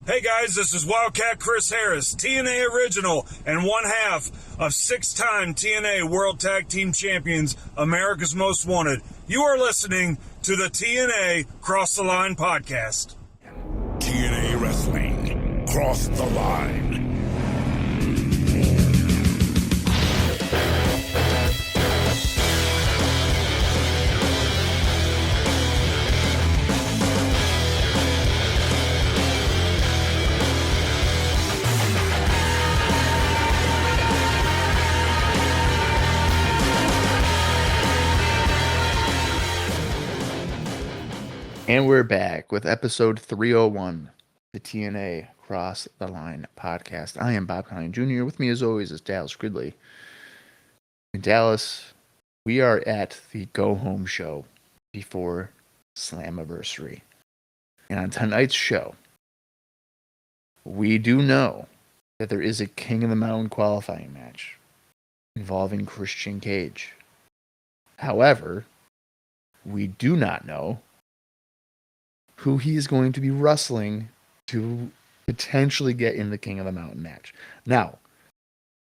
Hey guys, this is Wildcat Chris Harris, TNA original and one half of six-time TNA World Tag Team Champions, America's Most Wanted. You are listening to the TNA Cross the Line podcast. TNA Wrestling, Cross the Line. And we're back with episode 301, the TNA Cross the Line podcast. I am Colling Jr. With me, as always, is Dallas Gridley. In Dallas, we are at the go-home show before Slammiversary. And on tonight's show, we do know that there is a King of the Mountain qualifying match involving Christian Cage. However, we do not know who he is going to be wrestling to potentially get in the King of the Mountain match. Now,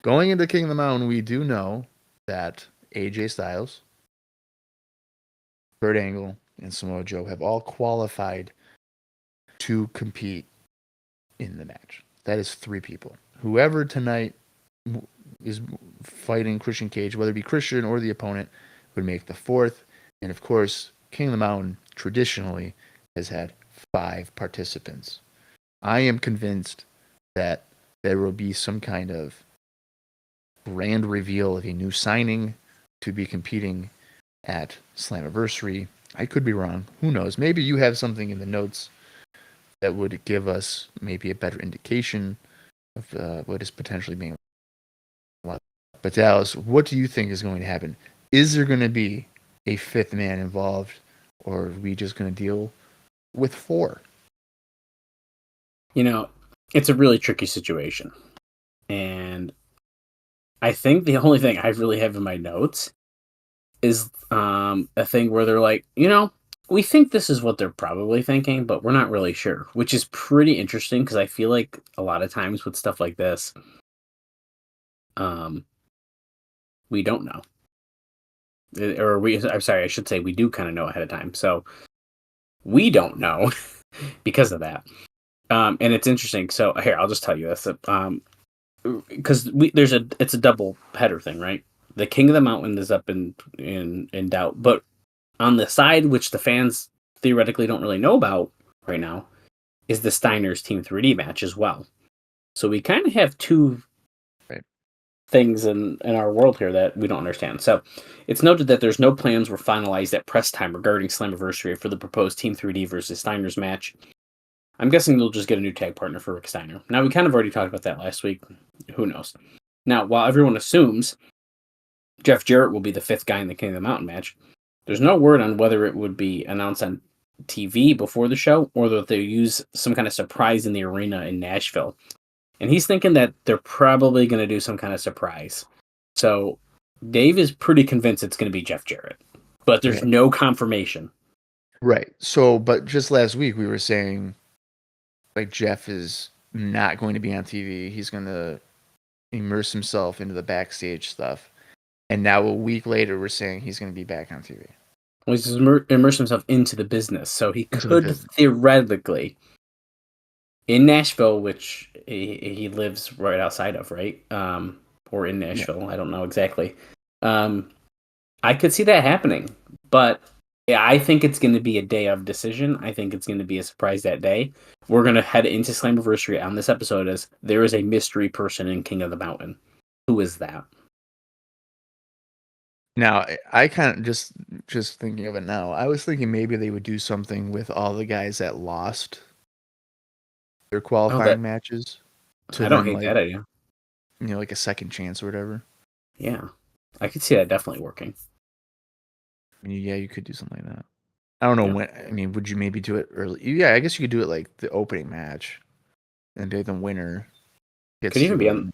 going into King of the Mountain, we do know that AJ Styles, Kurt Angle, and Samoa Joe have all qualified to compete in the match. That is 3 people. Whoever tonight is fighting Christian Cage, whether it be Christian or the opponent, would make the 4th. And of course, King of the Mountain traditionally has had 5 participants. I am convinced that there will be some kind of grand reveal of a new signing to be competing at Slammiversary. I could be wrong. Who knows? Maybe you have something in the notes that would give us maybe a better indication of what is potentially being. But Dallas, what do you think is going to happen? Is there going to be a 5th man involved, or are we just going to deal with 4? You know, it's a really tricky situation. And I think the only thing I really have in my notes is a thing where they're like, we think this is what they're probably thinking, but we're not really sure, which is pretty interesting because I feel like a lot of times with stuff like this, we don't know. I'm sorry, I should say we do kind of know ahead of time. So we don't know because of that. And it's interesting. So here, I'll just tell you this. Because it's a double header thing, right? The King of the Mountain is up in doubt. But on the side, which the fans theoretically don't really know about right now, is the Steiner's Team 3D match as well. So we kind of have 2 things in our world here that we don't understand. So it's noted that there's no plans were finalized at press time regarding Slammiversary for the proposed Team 3D versus Steiner's match. I'm guessing they'll just get a new tag partner for Rick Steiner. Now, we kind of already talked about that last week. Who knows? Now, while everyone assumes Jeff Jarrett will be the 5th guy in the King of the Mountain match, there's no word on whether it would be announced on TV before the show or that they use some kind of surprise in the arena in Nashville. And he's thinking that they're probably going to do some kind of surprise. So Dave is pretty convinced it's going to be Jeff Jarrett, but there's no confirmation. Right. So, but just last week we were saying, like, Jeff is not going to be on TV. He's going to immerse himself into the backstage stuff. And now a week later, we're saying he's going to be back on TV. Well, he's immersed himself into the business. So he could theoretically, in Nashville, which he lives right outside of, right? Or in Nashville. Yeah. I don't know exactly. I could see that happening. But yeah, I think it's going to be a day of decision. I think it's going to be a surprise that day. We're going to head into Slammiversary on this episode as there is a mystery person in King of the Mountain. Who is that? Now, I kind of just thinking of it now. I was thinking maybe they would do something with all the guys that lost their qualifying matches. I don't hate that idea. Like a second chance or whatever. Yeah, I could see that definitely working. Yeah, you could do something like that. I don't know when. I mean, would you maybe do it early? Yeah, I guess you could do it like the opening match, and the winner gets. Could even be on.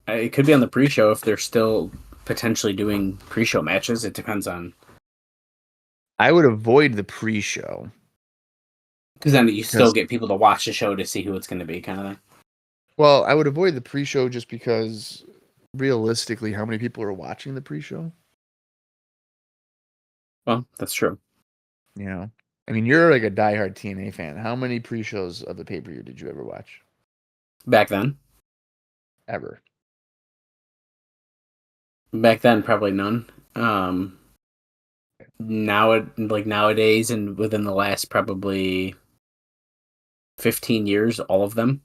It could be on the pre-show if they're still potentially doing pre-show matches. It depends on. I would avoid the pre-show Because then you still get people to watch the show to see who it's going to be, kind of thing. Well, I would avoid the pre-show just because, realistically, how many people are watching the pre-show? Well, that's true. You know, I mean, you're like a diehard TNA fan. How many pre-shows of the pay-per-view did you ever watch? Back then? Ever? Back then, probably none. Nowadays, and within the last probably 15 years, all of them.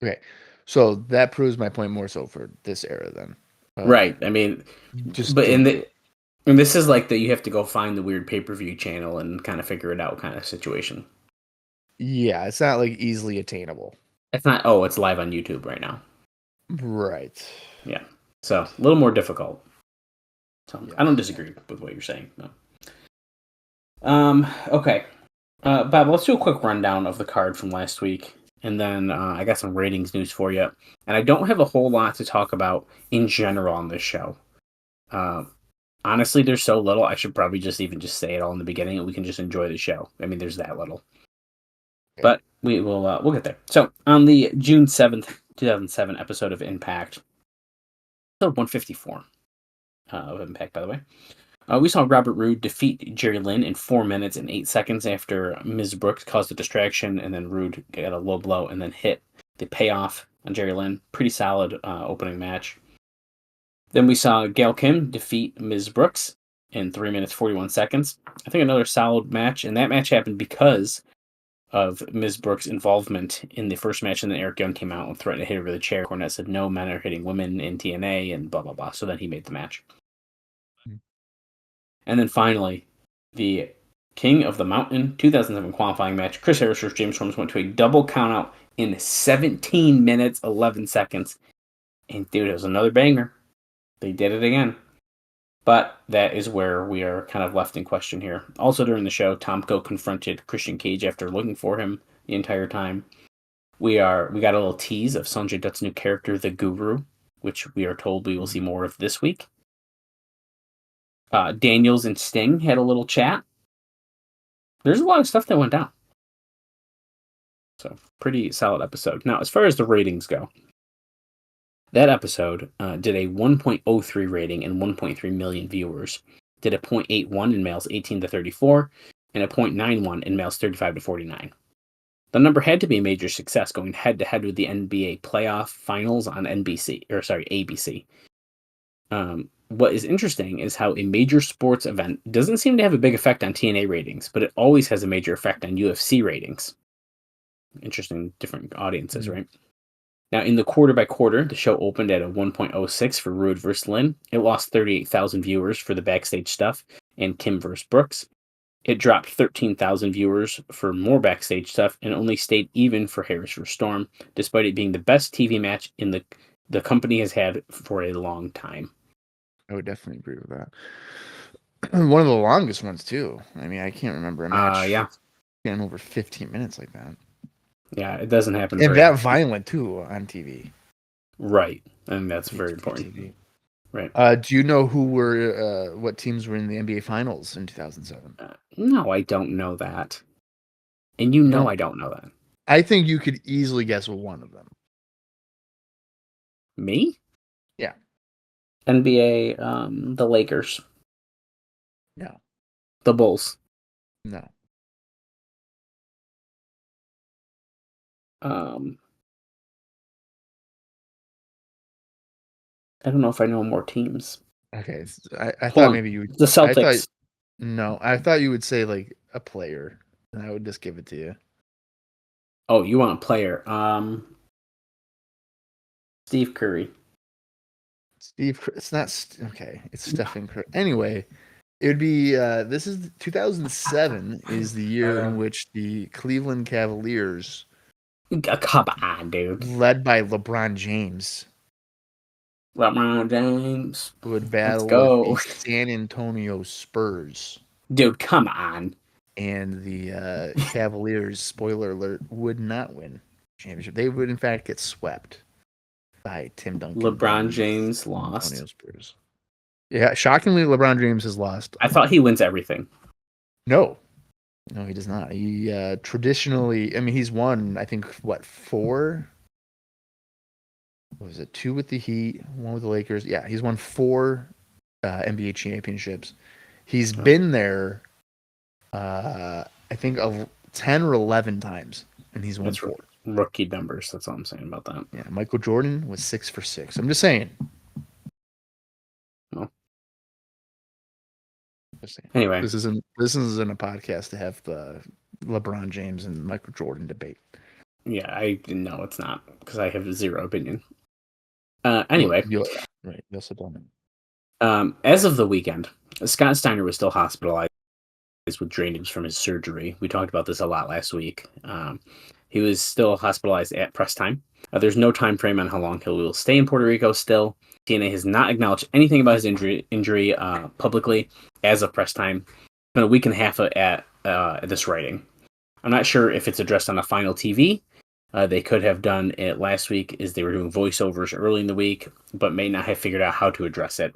Okay, so that proves my point more so for this era then. Right. I mean, just but and this is like that you have to go find the weird pay-per-view channel and kind of figure it out kind of situation. Yeah, it's not like easily attainable. It's not. Oh, it's live on YouTube right now. Right. Yeah. So a little more difficult. So I don't disagree with what you're saying. No. Okay. Bob, let's do a quick rundown of the card from last week. And then I got some ratings news for you. And I don't have a whole lot to talk about in general on this show. Honestly, there's so little, I should probably just say it all in the beginning and we can just enjoy the show. I mean, there's that little. Okay. But we'll get there. So, on the June 7th, 2007 episode of Impact, episode 154 of Impact, by the way, we saw Robert Roode defeat Jerry Lynn in 4 minutes and 8 seconds after Ms. Brooks caused a distraction, and then Roode got a low blow and then hit the payoff on Jerry Lynn. Pretty solid opening match. Then we saw Gail Kim defeat Ms. Brooks in 3 minutes 41 seconds. I think another solid match, and that match happened because of Ms. Brooks' involvement in the first match, and then Eric Young came out and threatened to hit her with a chair. Cornette said, no, men are hitting women in TNA, and blah, blah, blah. So then he made the match. And then finally, the King of the Mountain 2007 qualifying match. Chris Harris versus James Storms went to a double countout in 17 minutes, 11 seconds. And dude, it was another banger. They did it again. But that is where we are kind of left in question here. Also during the show, Tomko confronted Christian Cage after looking for him the entire time. We got a little tease of Sonjay Dutt's new character, the Guru, which we are told we will see more of this week. Daniels and Sting had a little chat. There's a lot of stuff that went down. So, pretty solid episode. Now, as far as the ratings go, that episode did a 1.03 rating and 1.3 million viewers. Did a 0.81 in males 18 to 34 and a 0.91 in males 35 to 49. The number had to be a major success going head-to-head with the NBA playoff finals on ABC. What is interesting is how a major sports event doesn't seem to have a big effect on TNA ratings, but it always has a major effect on UFC ratings. Interesting, different audiences, right? Now, in the quarter by quarter, the show opened at a 1.06 for Roode vs. Lynn. It lost 38,000 viewers for the backstage stuff and Kim vs. Brooks. It dropped 13,000 viewers for more backstage stuff and only stayed even for Harris vs. Storm, despite it being the best TV match in the company has had for a long time. I would definitely agree with that. One of the longest ones, too. I mean, I can't remember a match getting over 15 minutes like that. Yeah, it doesn't happen. And that violent, too, on TV. Right. And that's very important. TV. Right. Do you know what teams were in the NBA Finals in 2007? No, I don't know that. And you know I don't know that. I think you could easily guess one of them. Me? Yeah. NBA, the Lakers. No. The Bulls. No. I don't know if I know more teams. Okay, I thought maybe you would. The Celtics. I thought you would say like a player, and I would just give it to you. Oh, you want a player? Steve Curry. It's not okay. It's Stephen Curry. Anyway, it would be. This is 2007 is the year in which the Cleveland Cavaliers. Come on, dude. Led by LeBron James. Would battle with the San Antonio Spurs. Dude, come on. And the Cavaliers, spoiler alert, would not win the championship. They would, in fact, get swept by Tim Duncan. LeBron James lost. Antonio Spurs. Yeah, shockingly, LeBron James has lost. I thought he wins everything. No. No, he does not. He traditionally, I mean, he's won, I think, what, 4? What was it? 2 with the Heat, 1 with the Lakers. Yeah, he's won 4 NBA championships. He's been there, I think, 10 or 11 times, and he's won That's 4. rookie numbers. That's all I'm saying about that. Yeah, Michael Jordan was 6 for 6. I'm just saying. Well, Just saying. anyway, This isn't a podcast to have the LeBron James and Michael Jordan debate. yeah, I no, it's not because I have zero opinion. Anyway, Right, you also don't. as of the weekend, Scott Steiner was still hospitalized with drainage from his surgery. We talked about this a lot last week. He was still hospitalized at press time. There's no time frame on how long he will stay in Puerto Rico still. TNA has not acknowledged anything about his injury publicly as of press time. It's been a week and a half at this writing. I'm not sure if it's addressed on the final TV. They could have done it last week as they were doing voiceovers early in the week, but may not have figured out how to address it.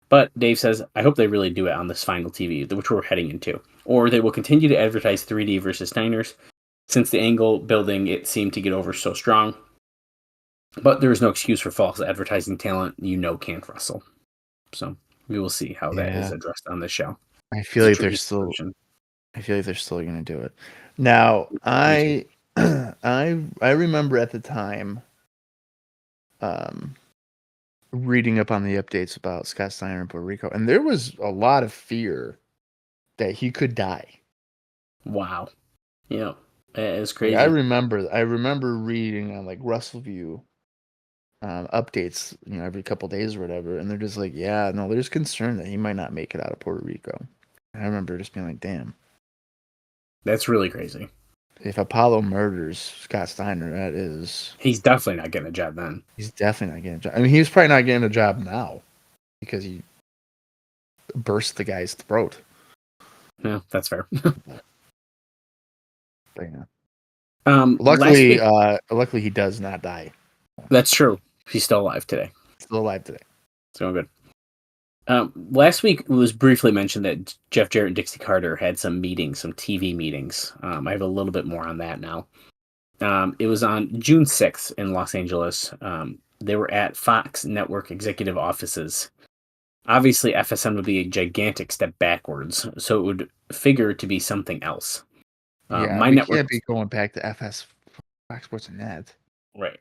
But Dave says, I hope they really do it on this final TV, which we're heading into. Or they will continue to advertise 3D versus Steiners, since the Angle building it seemed to get over so strong. But there is no excuse for false advertising talent can't wrestle. So we will see how that is addressed on this show. I feel like they're still going to do it. Now, I remember at the time reading up on the updates about Scott Steiner in Puerto Rico, and there was a lot of fear that he could die. Wow. Yeah, it's crazy. Like, I remember reading on like WrestleView updates, every couple days or whatever, and they're just like, yeah, no, there's concern that he might not make it out of Puerto Rico. And I remember just being like, damn. That's really crazy. If Apollo murders Scott Steiner, he's definitely not getting a job then. He's definitely not getting a job. I mean, he's probably not getting a job now because he burst the guy's throat. Yeah, that's fair. But yeah. Luckily he does not die. That's true. He's still alive today. Still alive today. It's going good. Last week it was briefly mentioned that Jeff Jarrett and Dixie Carter had some meetings, some TV meetings. I have a little bit more on that now. It was on June 6th in Los Angeles. They were at Fox Network executive offices. Obviously, FSN would be a gigantic step backwards, so it would figure to be something else. My network can't be going back to Fox Sports and Net. Right.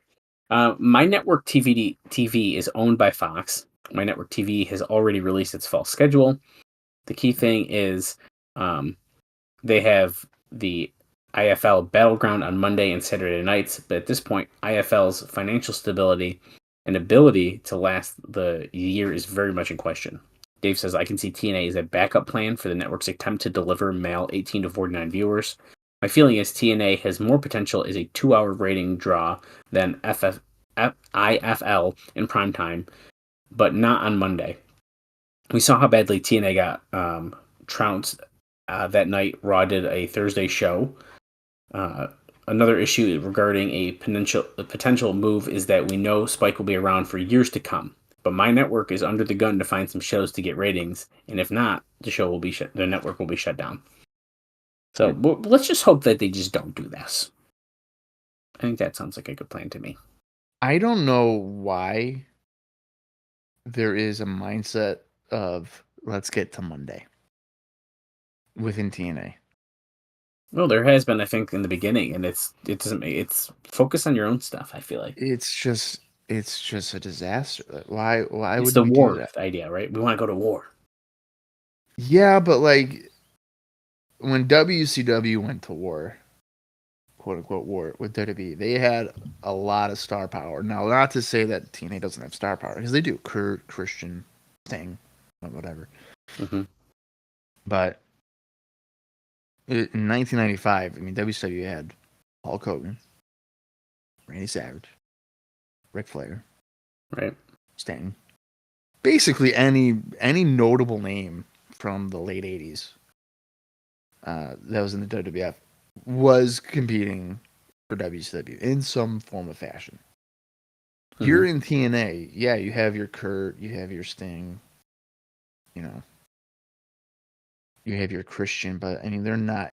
My Network TV is owned by Fox. My Network TV has already released its fall schedule. The key thing is they have the IFL Battleground on Monday and Saturday nights, but at this point, IFL's financial stability and ability to last the year is very much in question. Dave says, I can see TNA as a backup plan for the network's attempt to deliver male 18 to 49 viewers. My feeling is TNA has more potential as a 2-hour rating draw than IFL in primetime, but not on Monday. We saw how badly TNA got trounced that night. Raw did a Thursday show. Another issue regarding a potential move is that we know Spike will be around for years to come, but my network is under the gun to find some shows to get ratings, and if not, the network will be shut down. So let's just hope that they just don't do this. I think that sounds like a good plan to me. I don't know why there is a mindset of let's get to Monday within TNA. Well, there has been, I think, in the beginning, and it's focus on your own stuff. I feel like it's just a disaster. Why it's would the we war do that? idea, right? We want to go to war. Yeah, but like when WCW went to war, quote unquote war with WWE, they had a lot of star power. Now, not to say that TNA doesn't have star power, because they do. Kurt, Christian, Sting, whatever. Mm-hmm. But in 1995, I mean, WCW had Hulk Hogan, Randy Savage, Ric Flair, right? Sting. Basically, any notable name from the late 80s that was in the WWF was competing for WCW in some form of fashion. Mm-hmm. Here in TNA, yeah, you have your Kurt, you have your Sting, you have your Christian, but I mean, they're not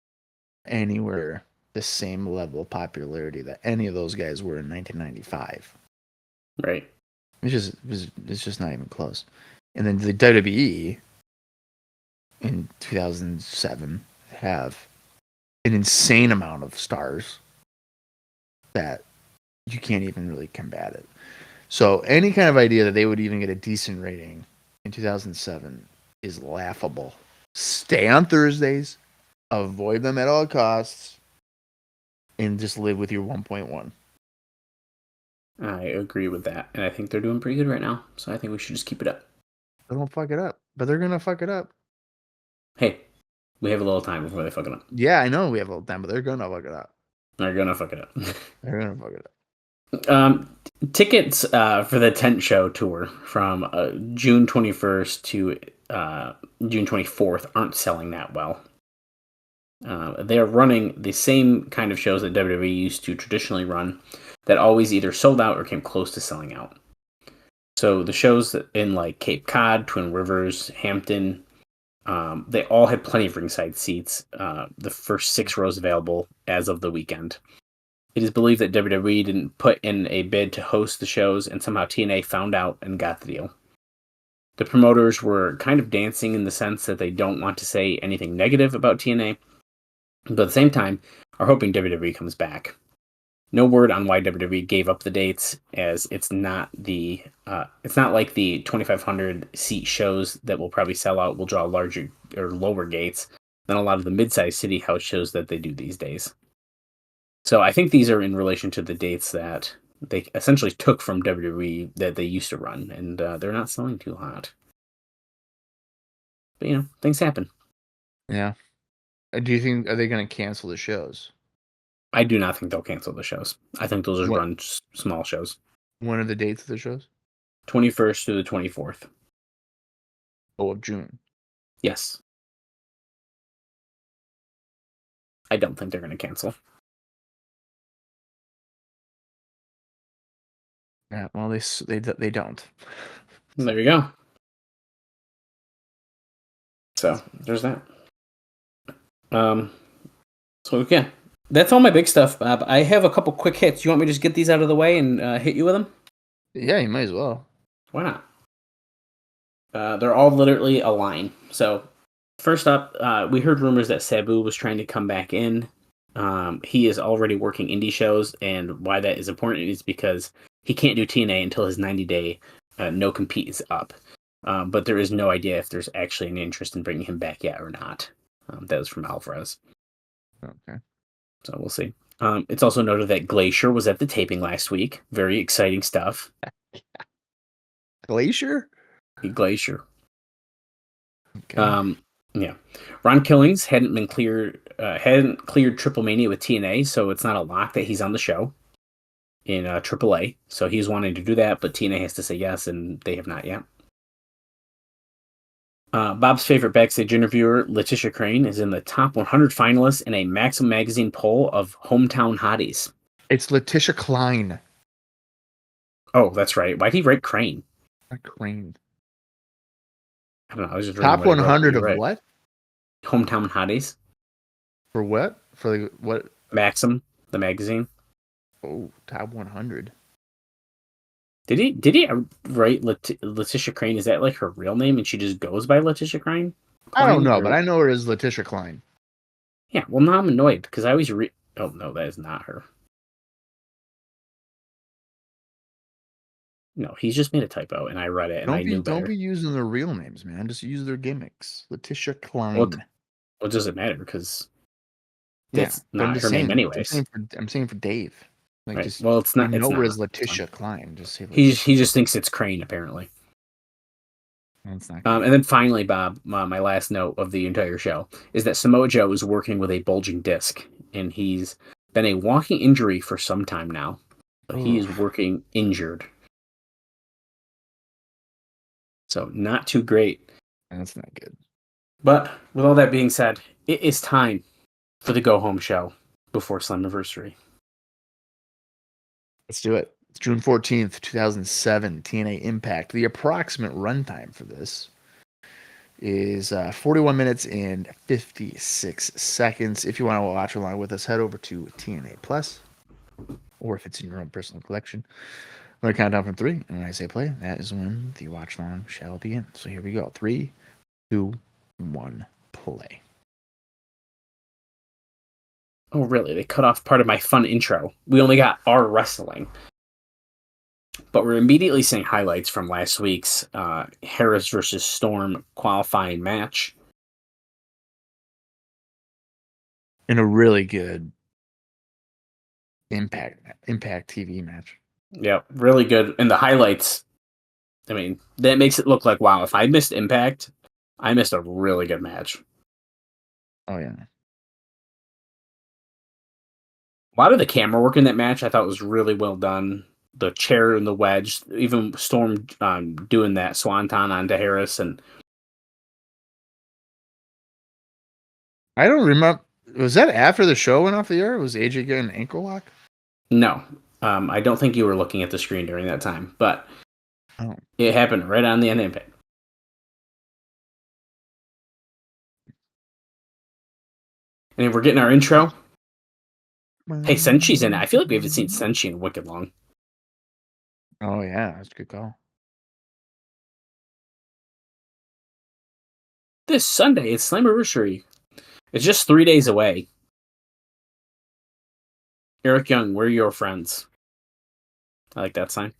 anywhere the same level of popularity that any of those guys were in 1995. Right. It's just not even close. And then the WWE in 2007 have an insane amount of stars that you can't even really combat it. So any kind of idea that they would even get a decent rating in 2007 is laughable. Stay on Thursdays, avoid them at all costs, and just live with your 1.1. I agree with that, and I think they're doing pretty good right now. So I think we should just keep it up. They don't fuck it up, but they're gonna fuck it up. Hey, we have a little time before they fuck it up. Yeah, I know we have a little time, but they're gonna fuck it up. They're gonna fuck it up. They're gonna fuck it up. Tickets for the Tent Show tour from June 21st to June 24th aren't selling that well. They are running the same kind of shows that WWE used to traditionally run that always either sold out or came close to selling out. So the shows in like Cape Cod, Twin Rivers, Hampton, they all had plenty of ringside seats. The first 6 rows available as of the weekend. It is believed that WWE didn't put in a bid to host the shows, and somehow TNA found out and got the deal. The promoters were kind of dancing in the sense that they don't want to say anything negative about TNA, but at the same time are hoping WWE comes back. No word on why WWE gave up the dates, as it's not like the 2,500 seat shows that will probably sell out will draw larger or lower gates than a lot of the mid-sized city house shows that they do these days. So I think these are in relation to the dates that they essentially took from WWE that they used to run, and they're not selling too hot. But things happen. Yeah. Do you think are they going to cancel the shows? I do not think they'll cancel the shows. I think they'll just run small shows. When are the dates of the shows? 21st through the 24th. Oh, of June. Yes. I don't think they're going to cancel. Yeah, well, they don't. There you go. So there's that. So yeah, that's all my big stuff, Bob. I have a couple quick hits. You want me to just get these out of the way and hit you with them? Yeah, you might as well. Why not? They're all literally a line. So first up, we heard rumors that Sabu was trying to come back in. He is already working indie shows, and why that is important is because he can't do TNA until his 90-day no compete is up. But there is no idea if there's actually an interest in bringing him back yet or not. That was from Alvarez. Okay. So we'll see. It's also noted that Glacier was at the taping last week. Very exciting stuff. Glacier? Glacier. Okay. Yeah. Ron Killings hadn't cleared Triple Mania with TNA, so it's not a lock that he's on the show in AAA. So he's wanting to do that, but TNA has to say yes, and they have not yet. Bob's favorite backstage interviewer, Letitia Crane, is in the top 100 finalists in a Maxim magazine poll of hometown hotties. It's Letitia Klein. Oh, that's right. Why'd he write Crane? Not Crane. I don't know. I was just Top 100 of what? Hometown hotties. For what? For the what? Maxim, the magazine. Oh, top 100. Did he write Letitia Crane? Is that like her real name, and she just goes by Letitia Crane? I don't know, but I know her as Letitia Klein. Yeah, well, now I'm annoyed because I always read. Oh no, that is not her. No, he's just made a typo, and I read it, and I knew better. Don't be using their real names, man. Just use their gimmicks. Letitia Klein. What does it matter? Because that's not her name, anyways. I'm saying for Dave. Like, right. Just, well, it's not. It's her as Letitia Klein. Just say Letitia. He just thinks it's Crane, apparently. That's not. And then finally, Bob, my last note of the entire show is that Samoa Joe is working with a bulging disc, and he's been a walking injury for some time now. But he is working injured. So not too great. That's not good. But with all that being said, it is time for the go home show before Slammiversary. Let's do it. It's June 14th, 2007, TNA Impact. The approximate runtime for this is 41 minutes and 56 seconds. If you want to watch along with us, head over to TNA Plus, or if it's in your own personal collection. I'm going to count down from 3, and when I say play, that is when the watch along shall begin. So here we go. 3, 2, 1, play. Oh, really? They cut off part of my fun intro. We only got our wrestling. But we're immediately seeing highlights from last week's Harris versus Storm qualifying match. In a really good Impact TV match. Yeah, really good. And the highlights, I mean, that makes it look like, wow, if I missed Impact, I missed a really good match. Oh, yeah. A lot of the camera work in that match I thought was really well done. The chair and the wedge, even Storm doing that swanton onto Harris. And I don't remember. Was that after the show went off the air? Was AJ getting an ankle lock? no, I don't think you were looking at the screen during that time, but it happened right on the end of Impact. And we're getting our intro. Hey, Senshi's in it. I feel like we haven't seen Senshi in wicked long. Oh, yeah. That's a good call. This Sunday, it's Slammiversary. It's just 3 days away. Eric Young, we're your friends. I like that sign.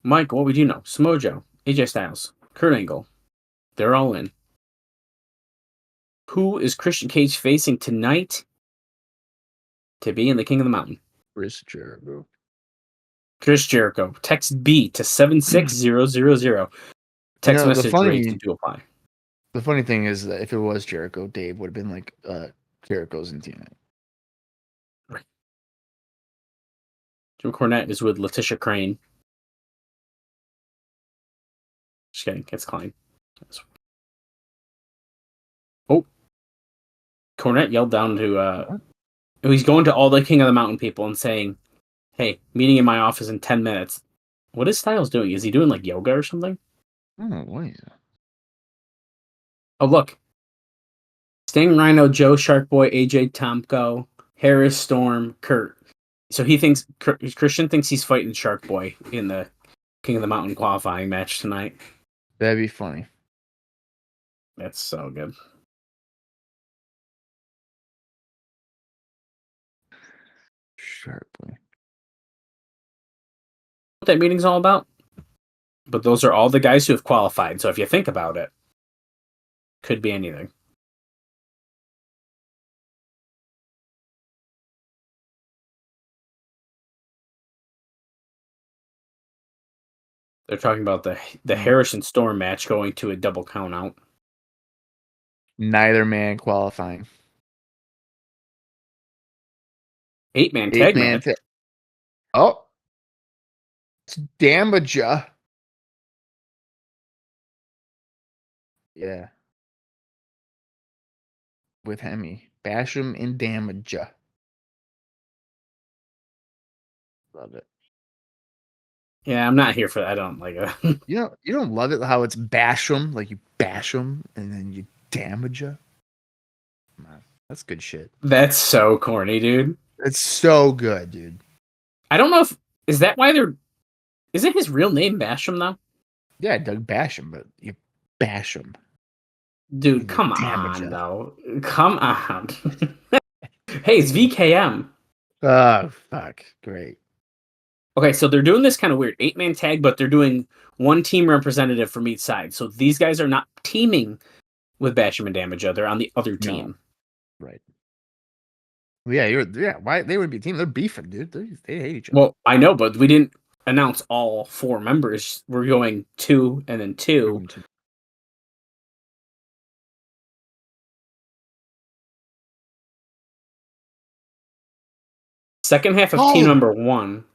Mike, what would you know? Samoa Joe, AJ Styles, Kurt Angle. They're all in. Who is Christian Cage facing tonight to be in the King of the Mountain? Chris Jericho. Chris Jericho. Text B to 76000. Text message rate to apply. The funny thing is that if it was Jericho, Dave would have been like, Jericho's in TNA. Right. Jim Cornette is with Letitia Crane. Just kidding. It's Klein. Oh. Cornette yelled down to... he's going to all the King of the Mountain people and saying, hey, meeting in my office in 10 minutes. What is Styles doing? Is he doing like yoga or something? Oh, wait. Oh, look. Sting, Rhino, Joe, Sharkboy, AJ, Tomko, Harris, Storm, Kurt. So he thinks... Christian thinks he's fighting Sharkboy in the King of the Mountain qualifying match tonight. That'd be funny. That's so good. Sharply. What that meeting's all about? But those are all the guys who have qualified. So if you think about it, could be anything. They're talking about the Harrison Storm match going to a double count out. Neither man qualifying. 8-man tag match. Oh. It's Damaja. Yeah. With Hemi. Basham and Damaja. Love it. Yeah, I'm not here for that. I don't like it. You don't love it how it's Basham, like you bash them and then you damage them. That's good shit. That's so corny, dude. It's so good, dude. I don't know if is that why they're. Isn't his real name Basham though? Yeah, Doug Basham, but you bash him. Dude, come on, though. Come on. Hey, it's VKM. Oh, fuck. Great. Okay, so they're doing this kind of weird 8-man tag, but they're doing one team representative from each side. So these guys are not teaming with Basham and Damaja. They're on the other team. No. Right. Well, yeah, why they would be a team? They're beefing, dude. They hate each other. Well, I know, but we didn't announce all 4 members. We're going 2 and then 2. Second half of team number 1.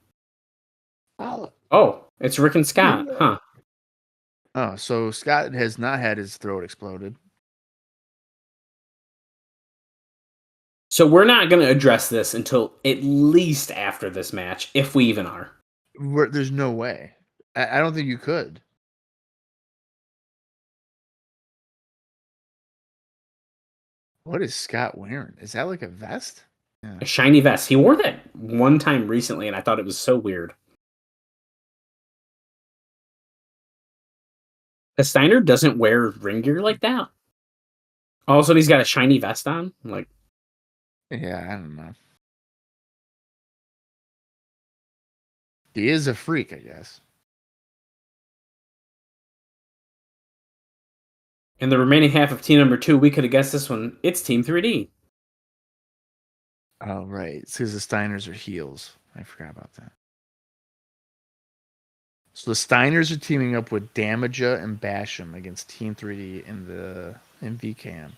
Oh, it's Rick and Scott, huh? Oh, so Scott has not had his throat exploded. So we're not going to address this until at least after this match, if we even are. There's no way. I don't think you could. What is Scott wearing? Is that like a vest? Yeah. A shiny vest. He wore that one time recently, and I thought it was so weird. Steiner doesn't wear ring gear like that. All of a sudden, he's got a shiny vest on. Like, yeah, I don't know. He is a freak, I guess. in the remaining half of team number 2, we could have guessed this one. It's Team 3D. Oh, right. It's because the Steiners are heels. I forgot about that. So the Steiners are teaming up with Damaja and Basham against Team 3D in the VCAM.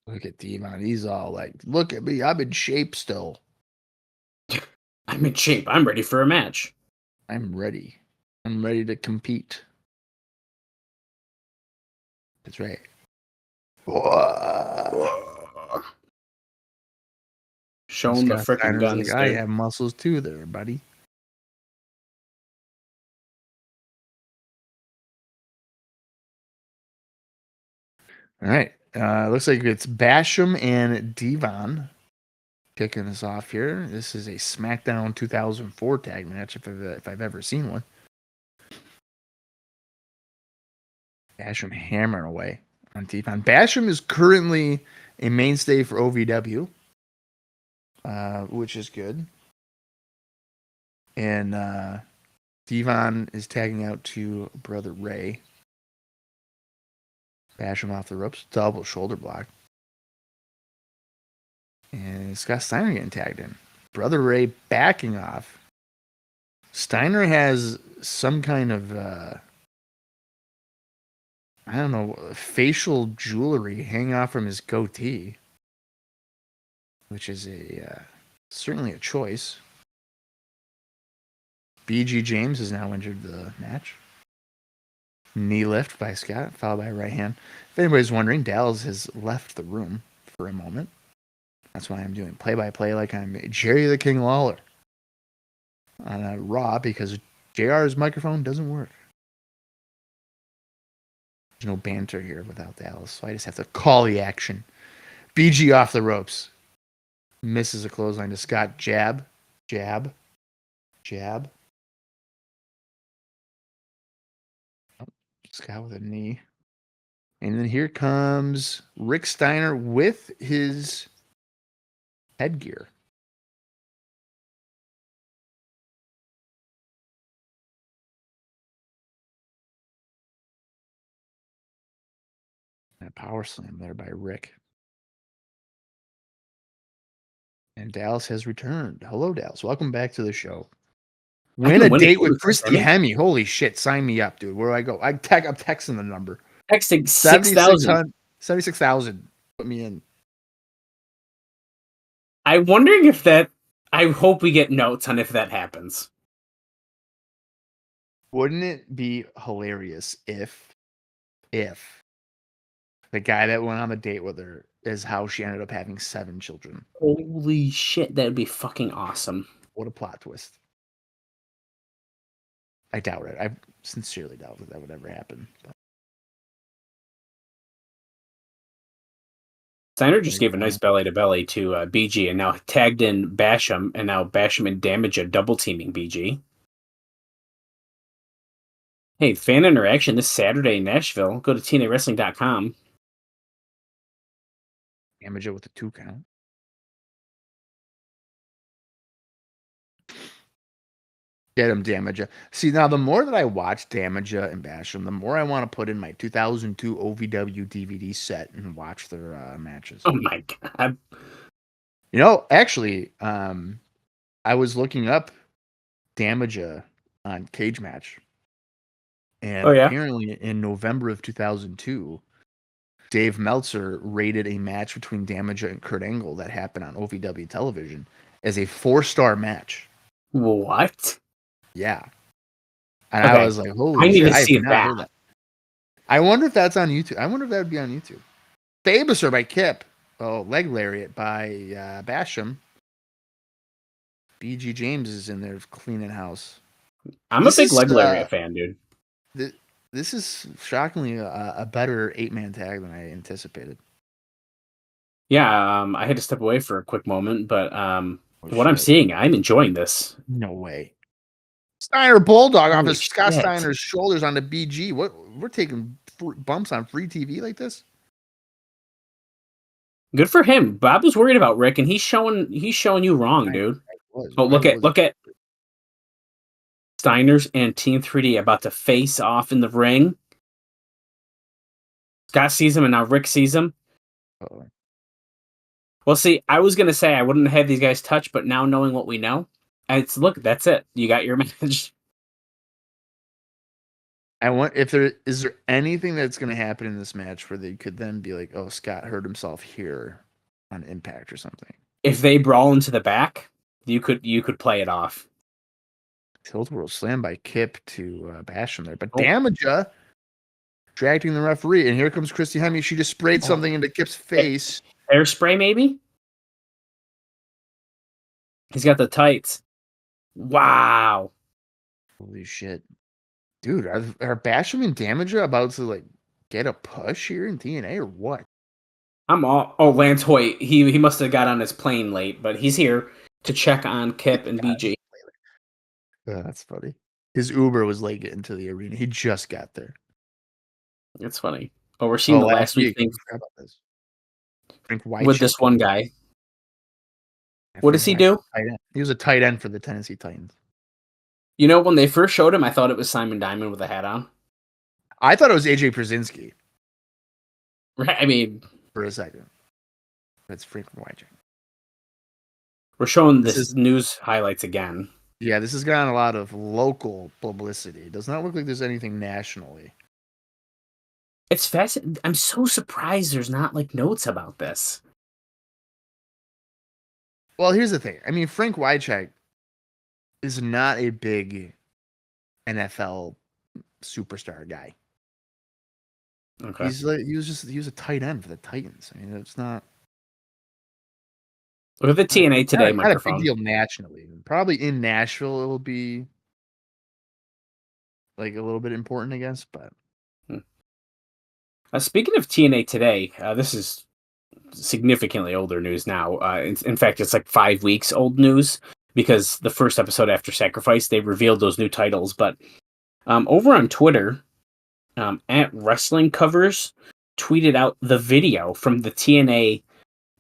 Look at Devon. He's all like, look at me. I'm in shape still. I'm in shape. I'm ready for a match. I'm ready. I'm ready to compete. That's right. Showing the freaking guns. Like, I have muscles too there, buddy. All right. Looks like it's Basham and Devon kicking us off here. This is a SmackDown 2004 tag match, if I've ever seen one. Basham hammering away on Devon. Basham is currently a mainstay for OVW, which is good. And Devon is tagging out to Brother Ray. Basham off the ropes. Double shoulder block. And Scott Steiner getting tagged in. Brother Ray backing off. Steiner has some kind of, I don't know, facial jewelry hanging off from his goatee, which is certainly a choice. BG James has now entered the match. Knee lift by Scott, followed by a right hand. If anybody's wondering, Dallas has left the room for a moment. That's why I'm doing play-by-play like I'm Jerry the King Lawler on Raw, because JR's microphone doesn't work. There's no banter here without Dallas, so I just have to call the action. BG off the ropes. Misses a clothesline to Scott. Jab, jab, jab. Scott with a knee. And then here comes Rick Steiner with his headgear. And a power slam there by Rick. And Dallas has returned. Hello, Dallas. Welcome back to the show. Win a date with Christy Hemme. Holy shit. Sign me up, dude. Where do I go? I'm texting the number. Texting 6,000. 76,000. Put me in. I'm wondering if that... I hope we get notes on if that happens. Wouldn't it be hilarious if the guy that went on the date with her is how she ended up having 7 children? Holy shit, that would be fucking awesome. What a plot twist. I doubt it. I sincerely doubt that would ever happen. But. Steiner just gave a nice belly-to-belly to BG, and now tagged in Basham, and now Basham and Damaja double-teaming BG. Hey, fan interaction this Saturday in Nashville. Go to TNAWrestling.com. Damaja with a 2 count. Get him, Damaja. See, now the more that I watch Damaja and Basham, the more I want to put in my 2002 OVW DVD set and watch their matches. Oh my god! You know, actually, I was looking up Damaja on Cage Match, and apparently in November of 2002, Dave Meltzer rated a match between Damaja and Kurt Angle that happened on OVW television as a 4-star match. What? Yeah. And Okay. I was like, holy I need shit, to I have see not that. heard that. I wonder if that's on YouTube. I wonder if that would be on YouTube. Fabulousar by Kip. Oh, leg lariat by Basham. BG James is in there cleaning house. I'm a big leg lariat fan, dude. This is shockingly a better 8-man tag than I anticipated. Yeah, I had to step away for a quick moment, but what I'm shit. seeing, I'm enjoying this. No way. Steiner Bulldog off Holy of Scott shit. Steiner's shoulders on the BG. What, we're taking bumps on free TV like this? Good for him. Bob was worried about Rick, and he's showing you wrong, dude. Oh, look at Steiner's and Team 3D about to face off in the ring. Scott sees him, and now Rick sees him. Uh-oh. Well, see, I was gonna say I wouldn't have these guys touch, but now knowing what we know, look, that's it. You got your match. I want if there is there anything that's going to happen in this match where they could then be like, oh, Scott hurt himself here on Impact or something. If they brawl into the back, you could play it off. Tilt World Slam by Kip to Basham there, but Damaja distracting the referee, and here comes Christy Hemme. She just sprayed something into Kip's face. Hairspray, maybe. He's got the tights. Wow. Holy shit. Dude, are Basham and Damaja about to like get a push here in TNA or what? Lance Hoyt. He must have got on his plane late, but he's here to check on Kip and BG. That's funny. His Uber was late getting to the arena. He just got there. It's funny. Oh, we're seeing the last week thing with this one guy. What does he do? He was a tight end for the Tennessee Titans. You know, when they first showed him, I thought it was Simon Diamond with a hat on. I thought it was AJ Przinsky. Right, I mean, for a second. That's Frank Wycheck. We're showing this news highlights again. Yeah, this has gotten a lot of local publicity. It does not look like there's anything nationally. It's fascinating. I'm so surprised there's not like notes about this. Well, here's the thing. I mean, Frank Wycheck is not a big NFL superstar guy. Okay. He was a tight end for the Titans. I mean, it's not. Look at the TNA Today not microphone. Not a big deal nationally. Probably in Nashville it will be like a little bit important, I guess. But speaking of TNA Today, this is significantly older news now. In fact, it's like 5 weeks old news because the first episode after Sacrifice, they revealed those new titles. But over on Twitter, at Wrestling Covers tweeted out the video from the TNA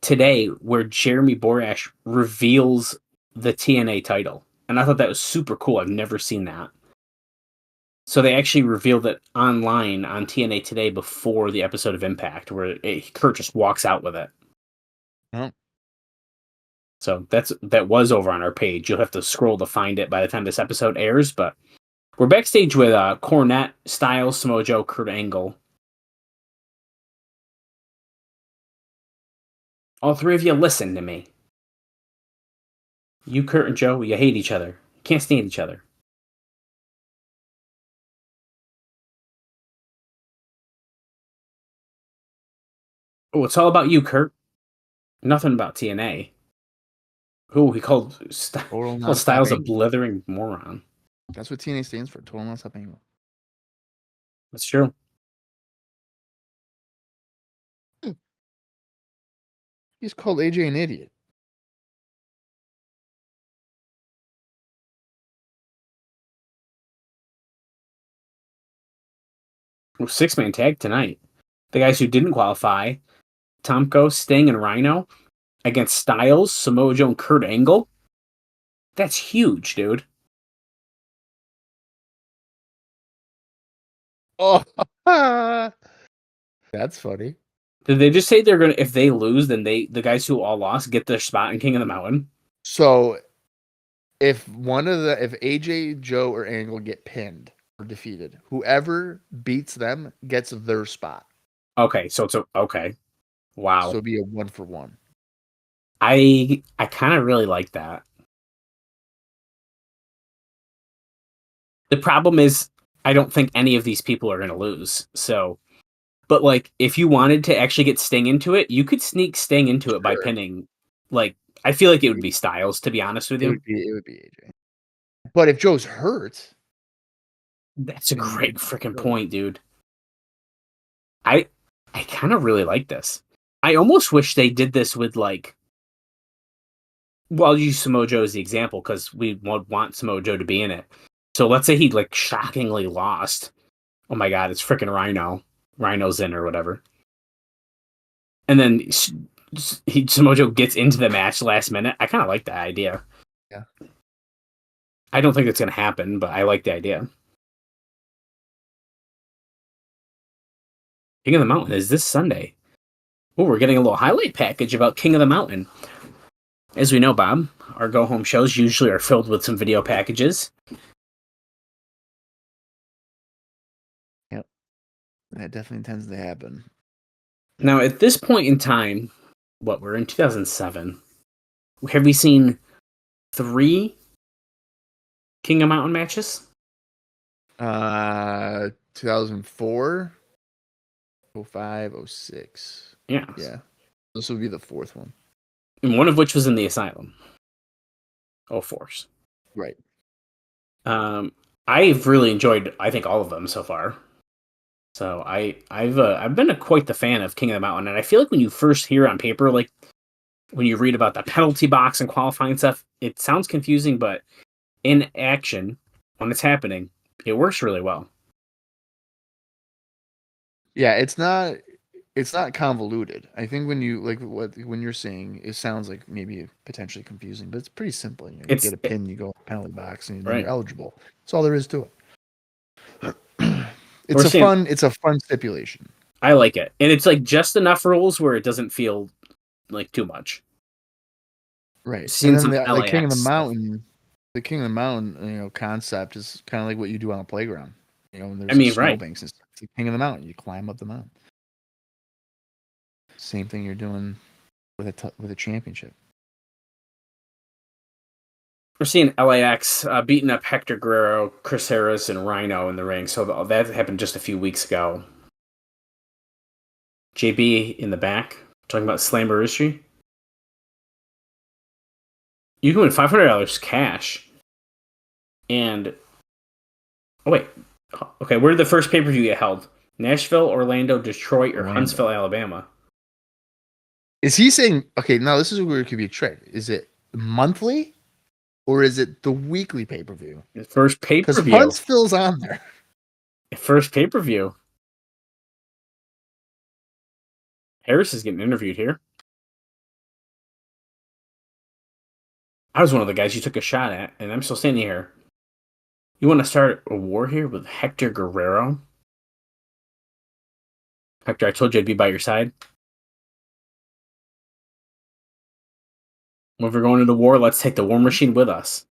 Today where Jeremy Borash reveals the TNA title. And I thought that was super cool. I've never seen that. So they actually revealed it online on TNA Today before the episode of Impact, where Kurt just walks out with it. Oh. So that was over on our page. You'll have to scroll to find it by the time this episode airs. But we're backstage with Cornette, Styles, Samoa Joe, Kurt Angle. All three of you listen to me. You, Kurt, and Joe, you hate each other. You can't stand each other. Oh, it's all about you, Kurt. Nothing about TNA. Oh, he called Styles a blithering moron. That's what TNA stands for. Total Non-Stop Angle. That's true. He's called AJ an idiot. Well, 6-man tag tonight. The guys who didn't qualify, Tomko, Sting, and Rhino, against Styles, Samoa Joe, and Kurt Angle. That's huge, dude. Oh, that's funny. Did they just say they're gonna, if they lose, then the guys who all lost get their spot in King of the Mountain? So if AJ, Joe, or Angle get pinned or defeated, whoever beats them gets their spot. Okay, so it's okay. Wow. So it'll be a 1-for-1. I kind of really like that. The problem is, I don't think any of these people are going to lose. So, but like, if you wanted to actually get Sting into it, you could sneak Sting into it by pinning. Like, I feel like it would be Styles, to be honest with It you. would be AJ. But if Joe's hurt, That's a great freaking point, dude. I kind of really like this. I almost wish they did this with like. Well, I'll use Samoa Joe as the example because we would want Samoa Joe to be in it. So let's say he like shockingly lost. Oh my god, it's freaking Rhino. Rhino's in or whatever. And then Samoa Joe gets into the match last minute. I kind of like that idea. Yeah. I don't think it's going to happen, but I like the idea. King of the Mountain is this Sunday. Oh, we're getting a little highlight package about King of the Mountain. As we know, Bob, our go-home shows usually are filled with some video packages. Yep. That definitely tends to happen. Now, at this point in time, we're in 2007. Have we seen 3 King of Mountain matches? 2004, 05, 06. Yeah. Yeah. This will be the 4th one. And one of which was in the Asylum. Oh, force. Right. I've really enjoyed, I think, all of them so far. So I've been quite the fan of King of the Mountain, and I feel like when you first hear it on paper, like when you read about the penalty box and qualifying stuff, it sounds confusing, but in action, when it's happening, it works really well. Yeah, it's not convoluted. I think when you when you're saying, it sounds like maybe potentially confusing, but it's pretty simple. You get a pin, you go penalty box, and then you're eligible. That's all there is to it. It's a fun stipulation. I like it, and it's like just enough rules where it doesn't feel like too much. Right. And then the King of the Mountain, concept is kind of like what you do on a playground. When there's snowbanks and stuff. It's the King of the Mountain. You climb up the mountain. Same thing you're doing with a championship. We're seeing LAX beating up Hector Guerrero, Chris Harris, and Rhino in the ring. So that happened just a few weeks ago. JB in the back, talking about Slammiversary. You can win $500 cash. And oh wait, okay, where did the first pay-per-view get held? Nashville, Orlando, Detroit, or Huntsville, Alabama? Is he saying, okay, now this is where it could be a trick. Is it monthly or is it the weekly pay-per-view? The first pay-per-view. Because Huntsville's on there. First pay-per-view. Harris is getting interviewed here. I was one of the guys you took a shot at, and I'm still standing here. You want to start a war here with Hector Guerrero? Hector, I told you I'd be by your side. When we're going into war, let's take the war machine with us.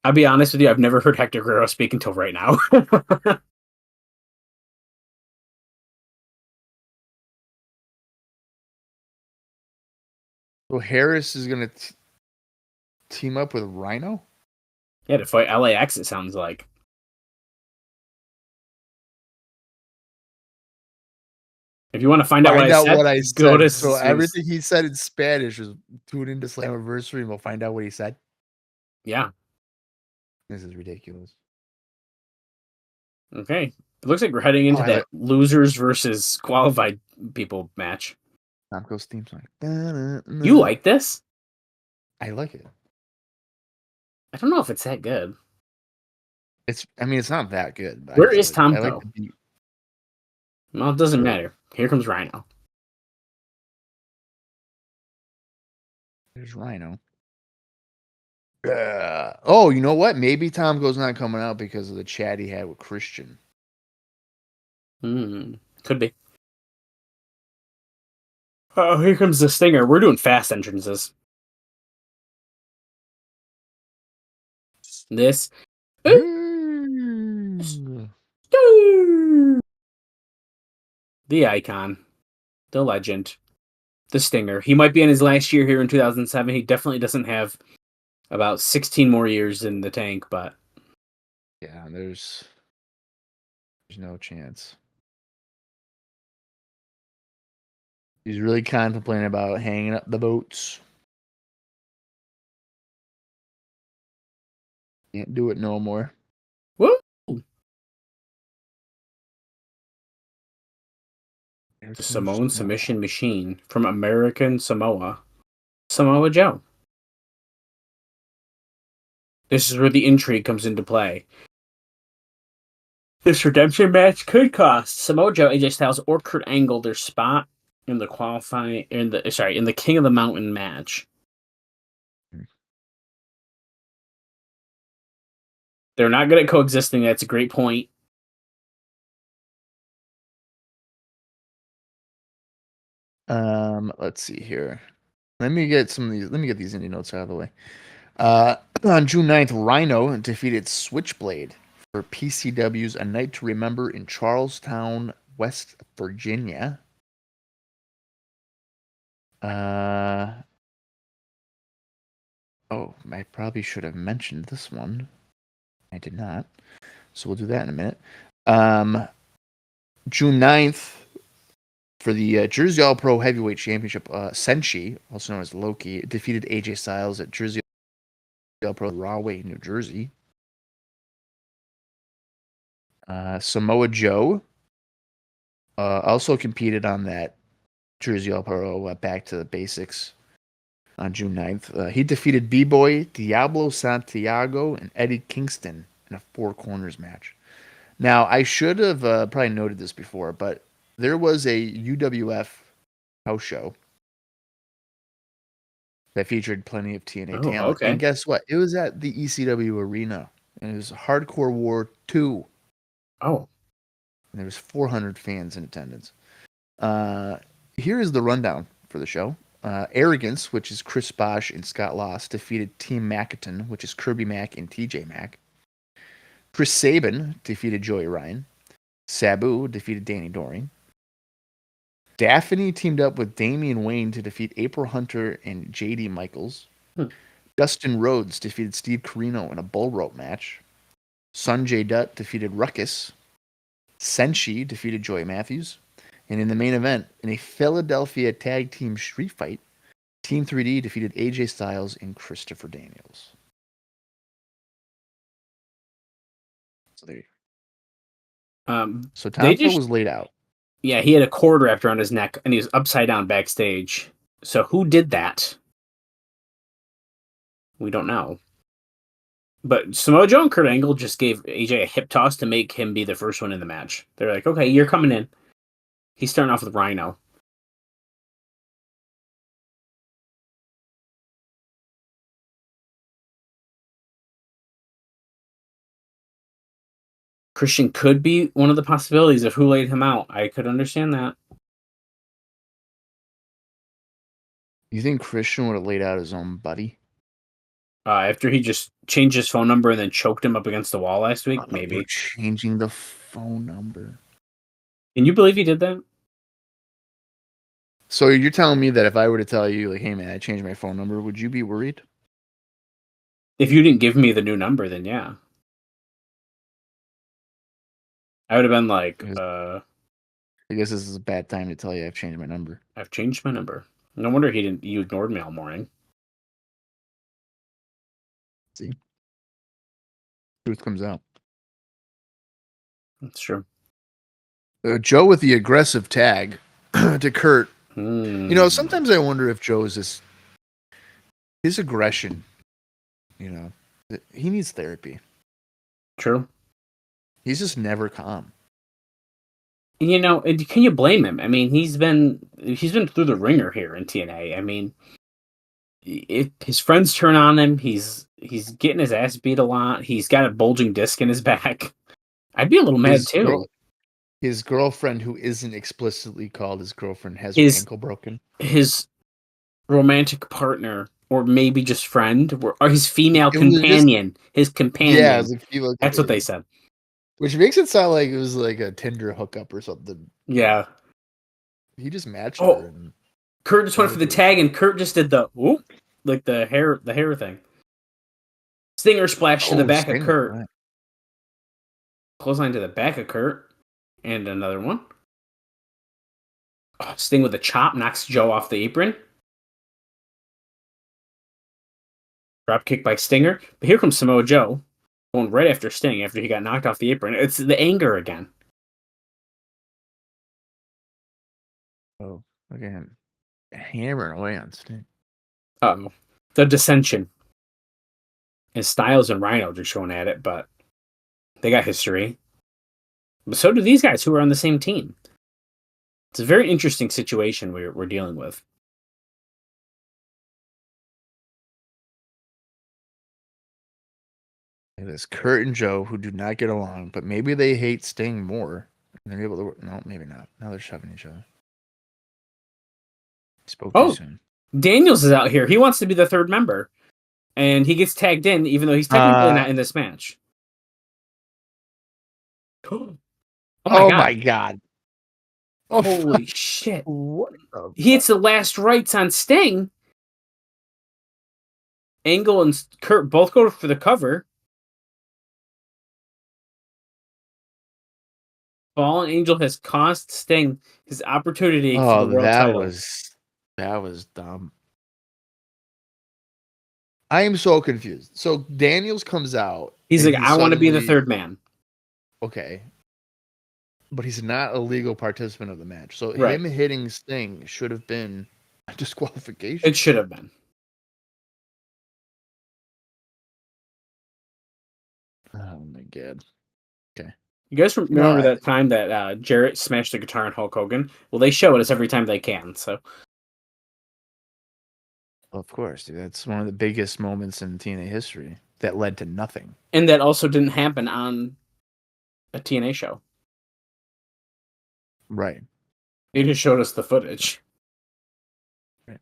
I'll be honest with you, I've never heard Hector Guerrero speak until right now. So Harris is going to team up with Rhino? Yeah, to fight LAX, it sounds like. If you want to find out what I said, go to... So everything he said in Spanish was tune into Slammiversary and we'll find out what he said. Yeah. This is ridiculous. Okay. It looks like we're heading into that losers versus qualified people match. Tomko's theme song. You like this? I like it. I don't know if it's that good. It's not that good. Where is Tomko? Well, it doesn't matter. Here comes Rhino. There's Rhino. Oh, you know what? Maybe Tomko's not coming out because of the chat he had with Christian. Could be. Oh, here comes the Stinger. We're doing fast entrances. This. The icon. The legend. The Stinger. He might be in his last year here in 2007. He definitely doesn't have About 16 more years in the tank, but Yeah, there's no chance. He's really contemplating about hanging up the boats. Can't do it no more. woo! The Samoan submission machine from American Samoa, Samoa Joe. This is where the intrigue comes into play. This redemption match could cost Samoa Joe, AJ Styles, or Kurt Angle their spot in the in the King of the Mountain match. They're not good at coexisting. That's a great point. Let's see here. Let me get these indie notes out of the way. On June 9th, Rhino defeated Switchblade for PCW's A Night to Remember in Charlestown, West Virginia. I probably should have mentioned this one. I did not. So we'll do that in a minute. June 9th, for the Jersey All Pro Heavyweight Championship, Senshi, also known as Loki, defeated AJ Styles at Jersey All Pro Rahway, New Jersey. Samoa Joe also competed on that Jersey All Pro Back to the Basics on June 9th. He defeated B-Boy, Diablo Santiago, and Eddie Kingston in a Four Corners match. Now, I should have probably noted this before, but there was a UWF house show that featured plenty of TNA talent. Okay. And guess what? It was at the ECW Arena. And it was Hardcore War 2. Oh. And there was 400 fans in attendance. Here is the rundown for the show. Arrogance, which is Chris Bosh and Scott Loss, defeated Team Mackinton, which is Kirby Mack and TJ Mack. Chris Sabin defeated Joey Ryan. Sabu defeated Danny Doring. Daphne teamed up with Damian Wayne to defeat April Hunter and JD Michaels. Dustin Rhodes defeated Steve Corino in a bull rope match. Sonjay Dutt defeated Ruckus. Senshi defeated Joey Matthews. And in the main event, in a Philadelphia tag team street fight, Team 3D defeated AJ Styles and Christopher Daniels. So there you go. So Tomko was laid out. Yeah, he had a cord wrapped around his neck, and he was upside down backstage. So who did that? We don't know. But Samoa Joe and Kurt Angle just gave AJ a hip toss to make him be the first one in the match. They're like, okay, you're coming in. He's starting off with Rhino. Christian could be one of the possibilities of who laid him out. I could understand that. You think Christian would have laid out his own buddy? After he just changed his phone number and then choked him up against the wall last week, maybe. Changing the phone number. Can you believe he did that? So you're telling me that if I were to tell you, like, hey man, I changed my phone number, would you be worried? If you didn't give me the new number, then yeah. I would have been like, I guess this is a bad time to tell you I've changed my number. I've changed my number. No wonder you ignored me all morning. See? Truth comes out. That's true. Joe with the aggressive tag to Kurt. You know, sometimes I wonder if Joe is his aggression, you know, he needs therapy. True. He's just never calm. You know, can you blame him? I mean, he's been through the ringer here in TNA. I mean, if his friends turn on him, he's getting his ass beat a lot. He's got a bulging disc in his back. I'd be a little mad too. His girlfriend, who isn't explicitly called his girlfriend, has her ankle broken. His romantic partner, or maybe just friend, or his female companion. His companion. Yeah, that's what they said. Which makes it sound like it was like a Tinder hookup or something. Yeah. He just matched her. And Kurt just went for the tag, and Kurt just did the whoop, like the hair thing. Stinger splash to the back of Stinger, Kurt. right. Clothesline to the back of Kurt. And another one. Oh, Sting with a chop knocks Joe off the apron. Drop kick by Stinger. But here comes Samoa Joe. Going right after Sting after he got knocked off the apron. It's the anger again. Oh, again. Hammering away on Sting. The dissension. And Styles and Rhino just showing at it, but they got history. But so do these guys who are on the same team. It's a very interesting situation we're dealing with. It is Kurt and Joe who do not get along, but maybe they hate Sting more. And they're able to work. No, maybe not. Now they're shoving each other. Spoke too soon. Daniels is out here. He wants to be the third member. And he gets tagged in, even though he's technically not in this match. Oh my God. Oh, holy shit. What he hits the last rights on Sting. Angle and Kurt both go for the cover. Fallen Angel has cost Sting his opportunity for the world title. That was dumb. I am so confused. So Daniels comes out. He's like, I want to be the third man. Okay. But he's not a legal participant of the match. So right. Him hitting Sting should have been a disqualification. It should have been. Oh my God. Okay. You guys remember that time that Jarrett smashed the guitar on Hulk Hogan? Well, they show it us every time they can, so. Of course, dude. That's one of the biggest moments in TNA history that led to nothing. And that also didn't happen on a TNA show. Right. They just showed us the footage. Right.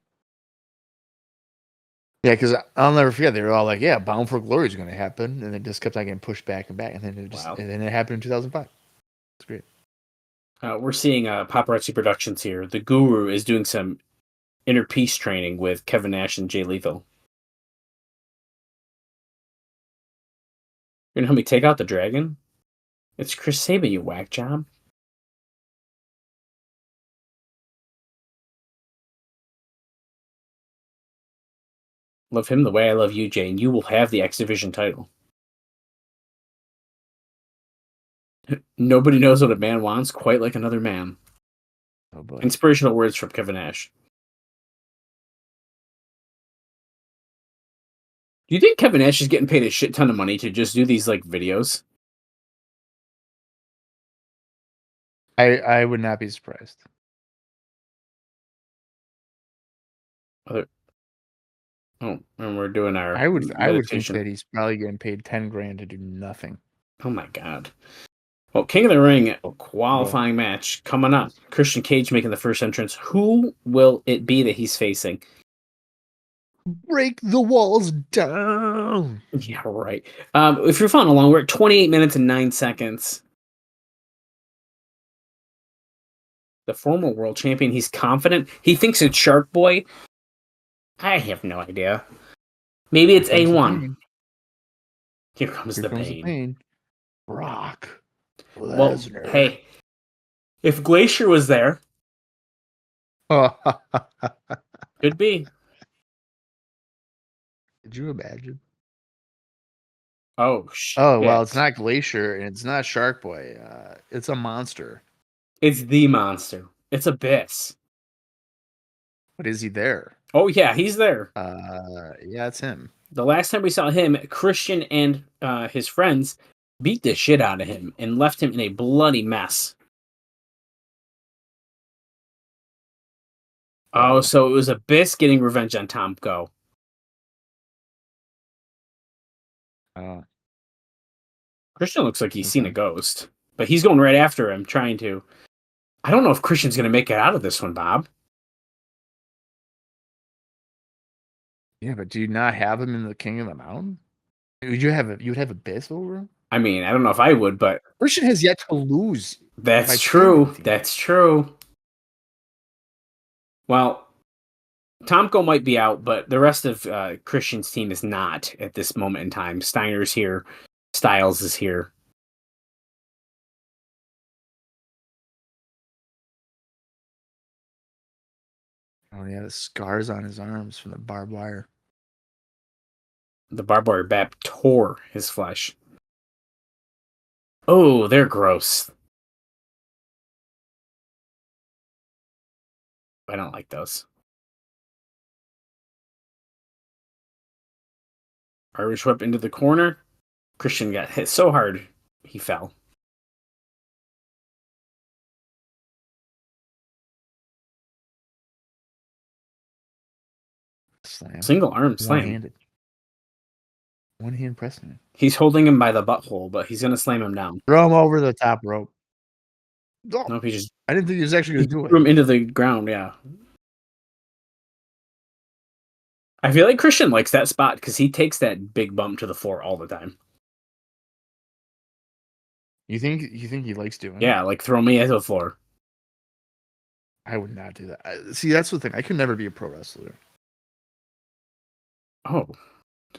Yeah, because I'll never forget. They were all like, yeah, Bound for Glory is going to happen. And it just kept on getting pushed back and back. And then it happened in 2005. It's great. We're seeing Paparazzi Productions here. The Guru is doing some inner peace training with Kevin Nash and Jay Lethal. You're going to help me take out the dragon? It's Chris Sabin, you whack job. Love him the way I love you, Jay, and you will have the X Division title. Nobody knows what a man wants quite like another man. Oh boy. Inspirational words from Kevin Nash. Do you think Kevin Nash is getting paid a shit ton of money to just do these like videos? I would not be surprised. And we're doing our I would think meditation. that he's probably getting paid $10,000 to do nothing. Oh my God. Well, King of the Ring qualifying match coming up. Christian Cage making the first entrance. Who will it be that he's facing? Break the walls down. Yeah, right. If you're following along, we're at 28 minutes and 9 seconds. The former world champion, he's confident. He thinks it's Shark Boy. I have no idea. Maybe it's A1. Here comes the pain. Brock Lesnar. Well, hey, if Glacier was there, could be. Could you imagine? Oh, shit. Oh, well, it's not Glacier and it's not Shark Boy. It's a monster. It's the monster. It's Abyss. But is he there? Oh, yeah, he's there. Yeah, it's him. The last time we saw him, Christian and his friends beat the shit out of him and left him in a bloody mess. Oh, so it was Abyss getting revenge on Tomko. Christian looks like he's seen a ghost, but he's going right after him, trying to. I don't know if Christian's going to make it out of this one, Bob. Yeah, but do you not have him in the King of the Mountain? You'd have Abyss over him? I mean, I don't know if I would, but Christian has yet to lose. That's true. That's true. Well, Tomko might be out, but the rest of Christian's team is not at this moment in time. Steiner's here. Styles is here. Oh yeah, the scars on his arms from the barbed wire. The barbed wire bat tore his flesh. Oh, they're gross. I don't like those. Irish whip into the corner. Christian got hit so hard, he fell. Slam. Single arm slam. One-handed. One hand pressing it. He's holding him by the butthole, but he's going to slam him down. Throw him over the top rope. Oh, Nope, he just I didn't think he was actually going to do it. threw him into the ground, yeah. I feel like Christian likes that spot because he takes that big bump to the floor all the time. You think he likes doing it? Yeah, like throw me at the floor. I would not do that. See, that's the thing. I could never be a pro wrestler. Oh,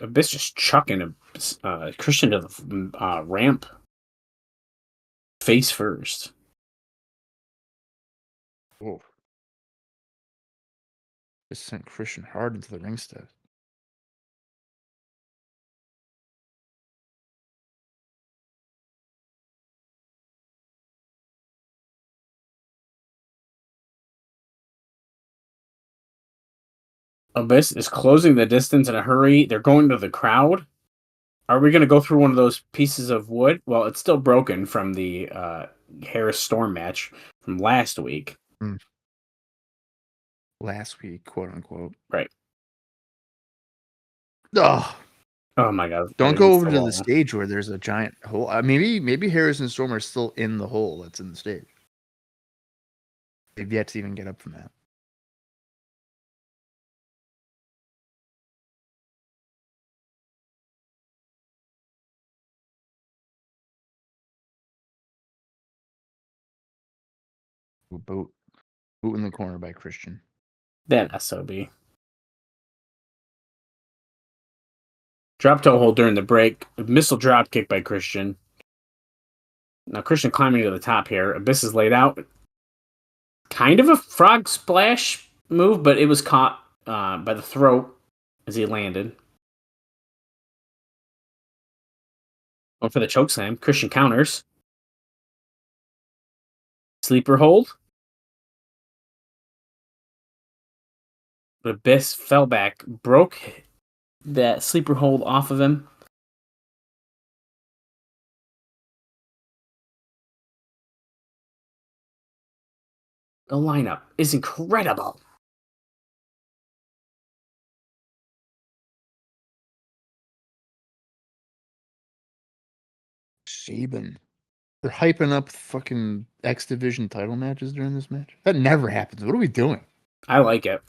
Abyss just chucking a Christian to the ramp. Face first. Whoa. Just sent Christian hard into the ring steps. Abyss is closing the distance in a hurry. They're going to the crowd. Are we going to go through one of those pieces of wood? Well, it's still broken from the Harris Storm match from last week. Last week, quote unquote. Right. Oh my God. Don't go over to the stage where there's a giant hole. Maybe Harris and Storm are still in the hole that's in the stage. They've yet to even get up from that. Boot in the corner by Christian. That SOB. Drop toe hold during the break. Missile drop kick by Christian. Now Christian climbing to the top here. Abyss is laid out. Kind of a frog splash move, but it was caught by the throat as he landed. Going for the choke slam. Christian counters. Sleeper hold. But Abyss fell back, broke that sleeper hold off of him. The lineup is incredible. Saban. They're hyping up fucking X Division title matches during this match. That never happens. What are we doing? I like it.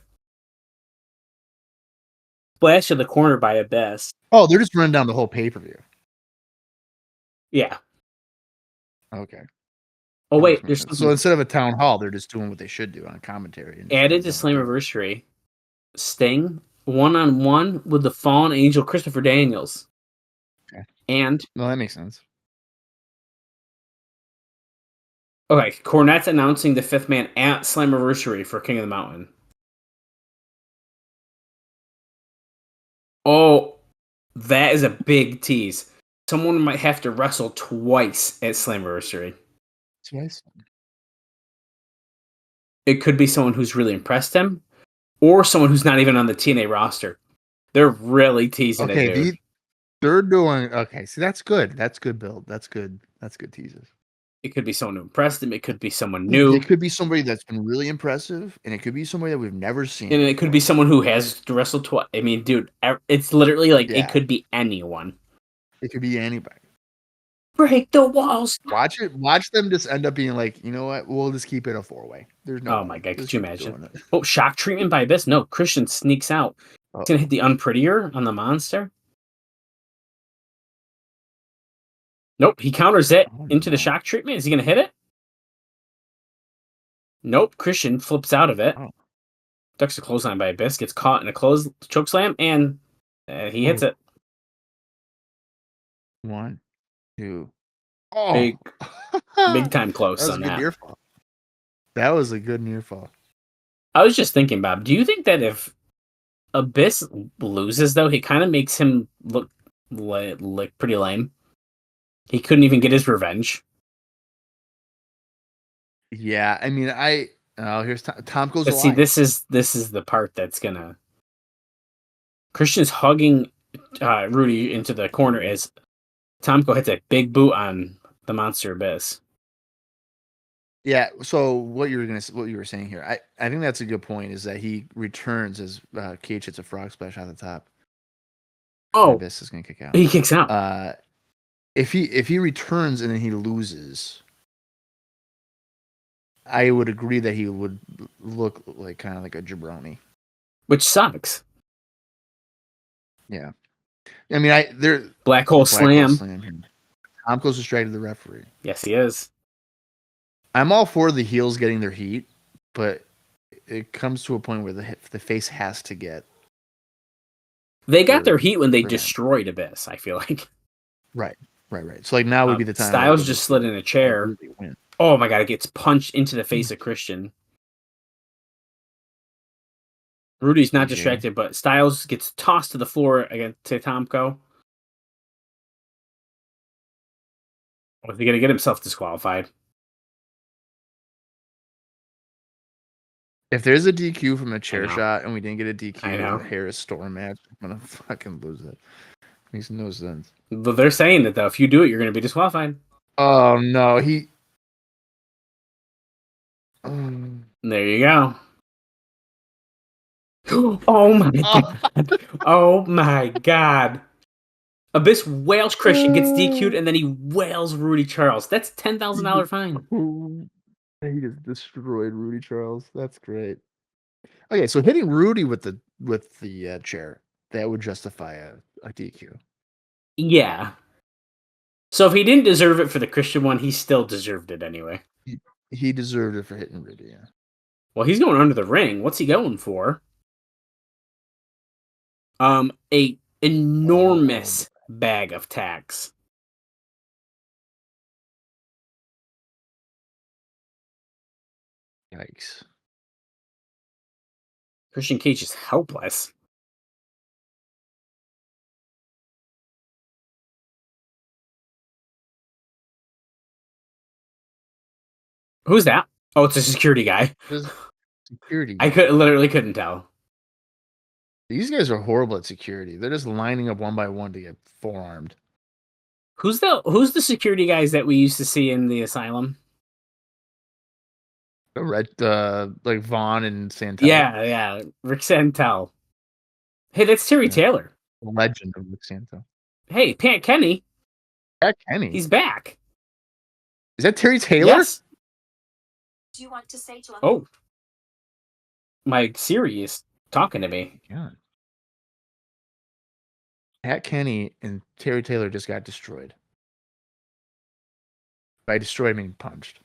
Splash to the corner by Abyss. Oh, they're just running down the whole pay-per-view. Yeah. Okay. Oh, wait. So instead of a town hall, they're just doing what they should do on commentary. Added to Slammiversary, Sting one-on-one with the Fallen Angel Christopher Daniels. Okay. And... No, that makes sense. Okay, Cornette's announcing the fifth man at Slammiversary for King of the Mountain. Oh, that is a big tease. Someone might have to wrestle twice at Slammiversary. Twice? It could be someone who's really impressed him, or someone who's not even on the TNA roster. They're really teasing it, dude. They're doing... Okay, see, that's good. That's good build. That's good teases. It could be someone who impressed him. It could be someone new. It could be somebody that's been really impressive, and it could be somebody that we've never seen. And it could be someone who has to wrestle twice. I mean, dude, it's literally like it could be anyone. It could be anybody. Break the walls. Watch it. Watch them just end up being like, you know what? We'll just keep it a 4-way. There's no. Oh my God! Could you imagine? Oh, shock treatment by Abyss. No, Christian sneaks out. Oh. He's gonna hit the unprettier on the monster. Nope, he counters it into the shock treatment. Is he gonna hit it? Nope, Christian flips out of it. Oh. Ducks a clothesline by Abyss, gets caught in a choke slam, and he hits it. 1, 2. Oh, Big time close that was on a good that. near fall. That was a good near fall. I was just thinking, Bob, do you think that if Abyss loses, though, he kind of makes him look like pretty lame? He couldn't even get his revenge. Yeah, I mean, here's Tomko's But see, alive. this is the part that's gonna. Christian's hugging Rudy into the corner as Tomko hits a big boot on the Monster Abyss. Yeah. So what you were saying here, I think that's a good point. Is that he returns as Cage hits a frog splash on the top. Oh, Abyss is gonna kick out. He kicks out. If he returns and then he loses, I would agree that he would look like kind of like a jabroni, Which sucks. Yeah. I mean, they're Black hole slam. Here. Tomko's distracted the referee. Yes, he is. I'm all for the heels getting their heat, but it comes to a point where the face has to get. They got their heat when they destroyed Abyss, I feel like. Right. So like now would be the time. Styles just slid in a chair. Really oh my god, it gets punched into the face of Christian. Rudy's not distracted, but Styles gets tossed to the floor against Tomko. Or is he going to get himself disqualified? If there's a DQ from a chair shot and we didn't get a DQ in the Harris Storm match, I'm going to fucking lose it. Makes no sense. But they're saying that, though. If you do it, you're going to be disqualified. Oh, no. There you go. Oh, my God. Oh, my God. Abyss wails Christian, gets DQ'd, and then he wails Rudy Charles. That's $10,000 fine. He just destroyed Rudy Charles. That's great. Okay, so hitting Rudy with the chair, that would justify a DQ. Yeah. So if he didn't deserve it for the Christian one, he still deserved it anyway. He deserved it for hitting Rudy, yeah. Well, he's going under the ring. What's he going for? A enormous bag of tacks. Yikes. Christian Cage is helpless. Who's that? Oh, it's a security guy. Security. I literally couldn't tell. These guys are horrible at security. They're just lining up one by one to get forearmed. Who's the security guys that we used to see in the asylum? Right, like Vaughn and Santel. Yeah, Rick Santel. Hey, that's Terry Taylor. The legend of Rick Santel. Hey, Pat Kenny. Pat Kenny? He's back. Is that Terry Taylor? Yes. Do you want to say to him? Oh. My Siri is talking to me. Yeah. Pat Kenny and Terry Taylor just got destroyed. By destroyed, I mean punched.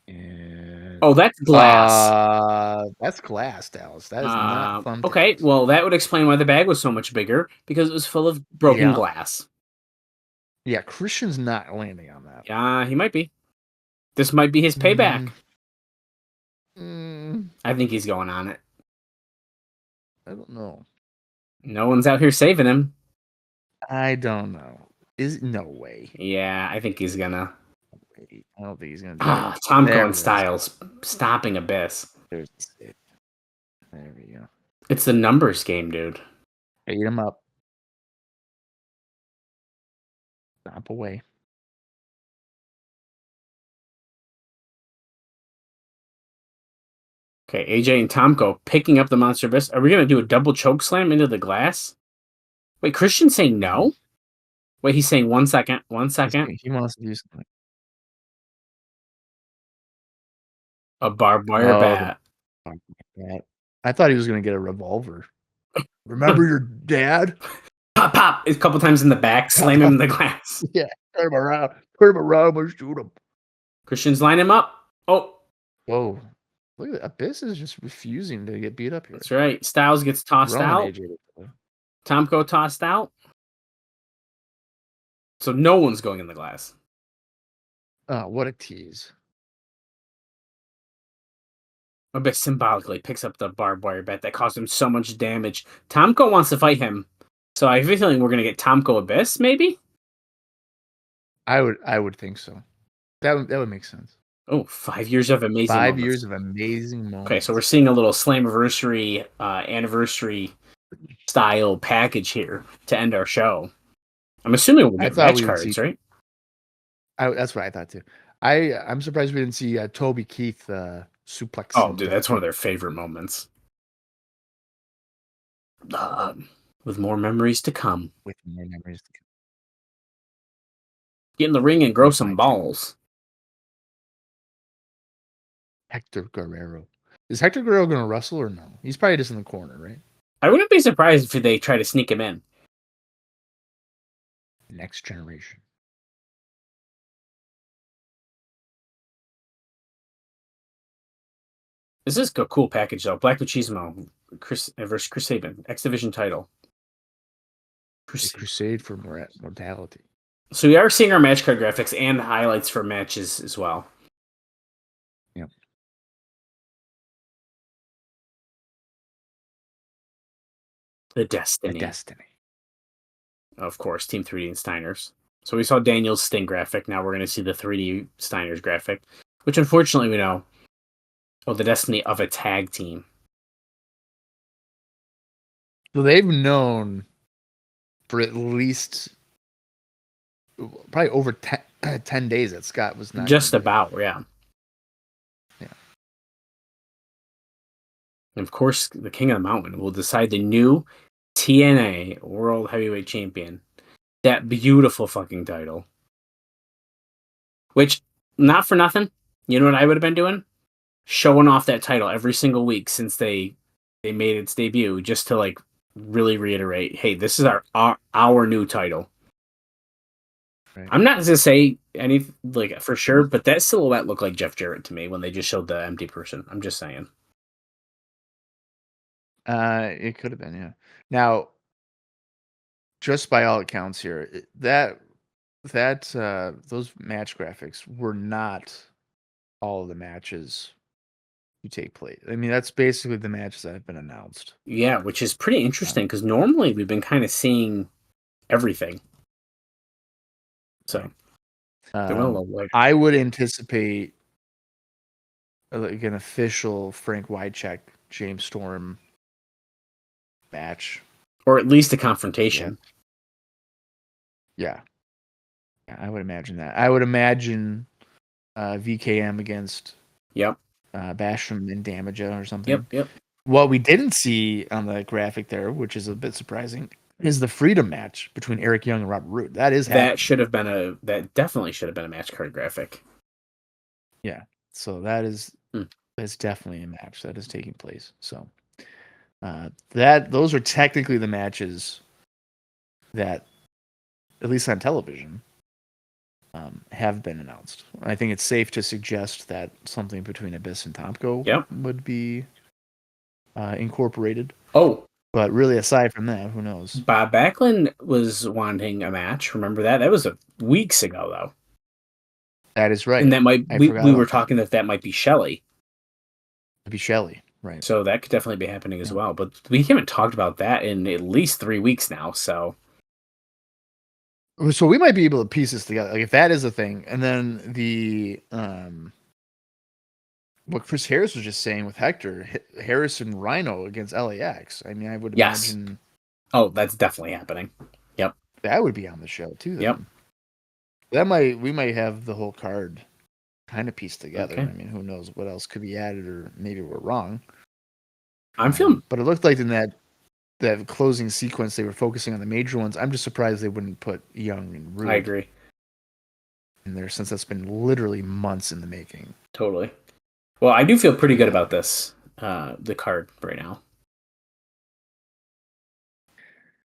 And... Oh, that's glass. That's glass, Dallas. That is not fun. Okay, well, that would explain why the bag was so much bigger, because it was full of broken glass. Yeah, Christian's not landing on that. Yeah, he might be. This might be his payback. I think he's going on it. I don't know. No one's out here saving him. I don't know. No way. Yeah, I think he's gonna. I don't think he's gonna do it. Tomko and Styles stopping Abyss. There we go. It's the numbers game, dude. Eat him up. Stop away. Okay, AJ and Tomko picking up the Monster Abyss. Are we going to do a double choke slam into the glass? Wait, Christian's saying no? Wait, he's saying 1 second. 1 second. He wants to do something. A barbed wire bat. I thought he was going to get a revolver. Remember your dad? Pop, pop. A couple times in the back. Slam him in the glass. Yeah. Turn him around. I'm going to shoot him. Christian's line him up. Oh. Whoa. Look at Abyss is just refusing to get beat up here. That's right. Styles gets tossed Throwing out. AJ. Tomko tossed out. So no one's going in the glass. Oh, what a tease. Abyss symbolically picks up the barbed wire bat that caused him so much damage. Tomko wants to fight him. So I have a feeling we're going to get Tomko Abyss, maybe? I would think so. That would make sense. Oh, 5 years of amazing 5 moments. years of amazing moments. Okay, so we're seeing a little Slammiversary anniversary style package here to end our show. I'm assuming we'll get match cards, right? That's what I thought too. I'm surprised we didn't see Toby Keith suplex. Oh, dude, that's one of their favorite moments. With more memories to come. With more memories to come. Get in the ring and grow some balls. Hector Guerrero. Is Hector Guerrero going to wrestle or no? He's probably just in the corner, right? I wouldn't be surprised if they try to sneak him in. Next generation. This is a cool package, though. Black Machismo versus Chris Sabin. X Division title. Crusade for mortality. So we are seeing our match card graphics and highlights for matches as well. Yep. The Destiny. Of course, Team 3D and Steiners. So we saw Daniel's Sting graphic. Now we're going to see the 3D Steiners graphic, which unfortunately we know. Oh, the destiny of a tag team. So they've known for at least probably over 10 days that Scott was not. Just about, yeah. Yeah. And of course, the King of the Mountain will decide the new TNA World Heavyweight Champion. That beautiful fucking title. Which, not for nothing, you know what I would have been doing? Showing off that title every single week since they made its debut, just to like really reiterate, hey, this is our new title. Right. I'm not gonna say any like for sure, but that silhouette looked like Jeff Jarrett to me when they just showed the empty person. I'm just saying. It could have been, yeah. Now, just by all accounts here, that those match graphics were not all of the matches you take place. I mean, that's basically the matches that have been announced. Yeah, which is pretty interesting because normally we've been kind of seeing everything. So, I would anticipate like an official Frank Wycheck, James Storm match, or at least a confrontation. Yeah, I would imagine that. I would imagine VKM against Basham and Damaja or something. Yep. What we didn't see on the graphic there, which is a bit surprising, is the Freedom match between Eric Young and Robert Roode. That definitely should have been a match card graphic. Yeah. So that's definitely a match that is taking place. So those are technically the matches that, at least on television, have been announced. I think it's safe to suggest that something between Abyss and Tomko would be incorporated. Oh. But really, aside from that, who knows? Bob Backlund was wanting a match. Remember that? That was weeks ago, though. That is right. And that we were talking that might be Shelley. It'd be Shelley, right? So that could definitely be happening as well. But we haven't talked about that in at least 3 weeks now. So we might be able to piece this together. Like if that is a thing, and then the what Chris Harris was just saying with Hector, Harris and Rhino against LAX. I mean, I would imagine. Oh, that's definitely happening. Yep. That would be on the show too. Then. Yep. We might have the whole card kind of pieced together. Okay. I mean, who knows what else could be added, or maybe we're wrong. I'm feeling, but it looked like in that closing sequence they were focusing on the major ones. I'm just surprised they wouldn't put Young and Roode. I agree. In there, since that's been literally months in the making. Totally. Well, I do feel pretty good about this, the card right now.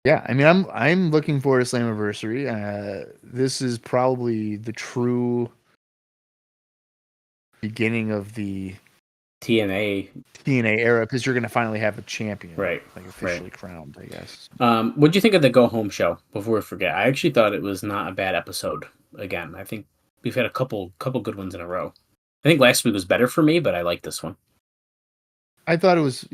Yeah, I mean, I'm looking forward to Slammiversary. This is probably the true beginning of the TNA. TNA era, because you're going to finally have a champion, Right, like officially crowned, I guess. What do you think of the go home show? Before we forget, I actually thought it was not a bad episode. Again, I think we've had a couple good ones in a row. I think last week was better for me, but I like this one. I thought it was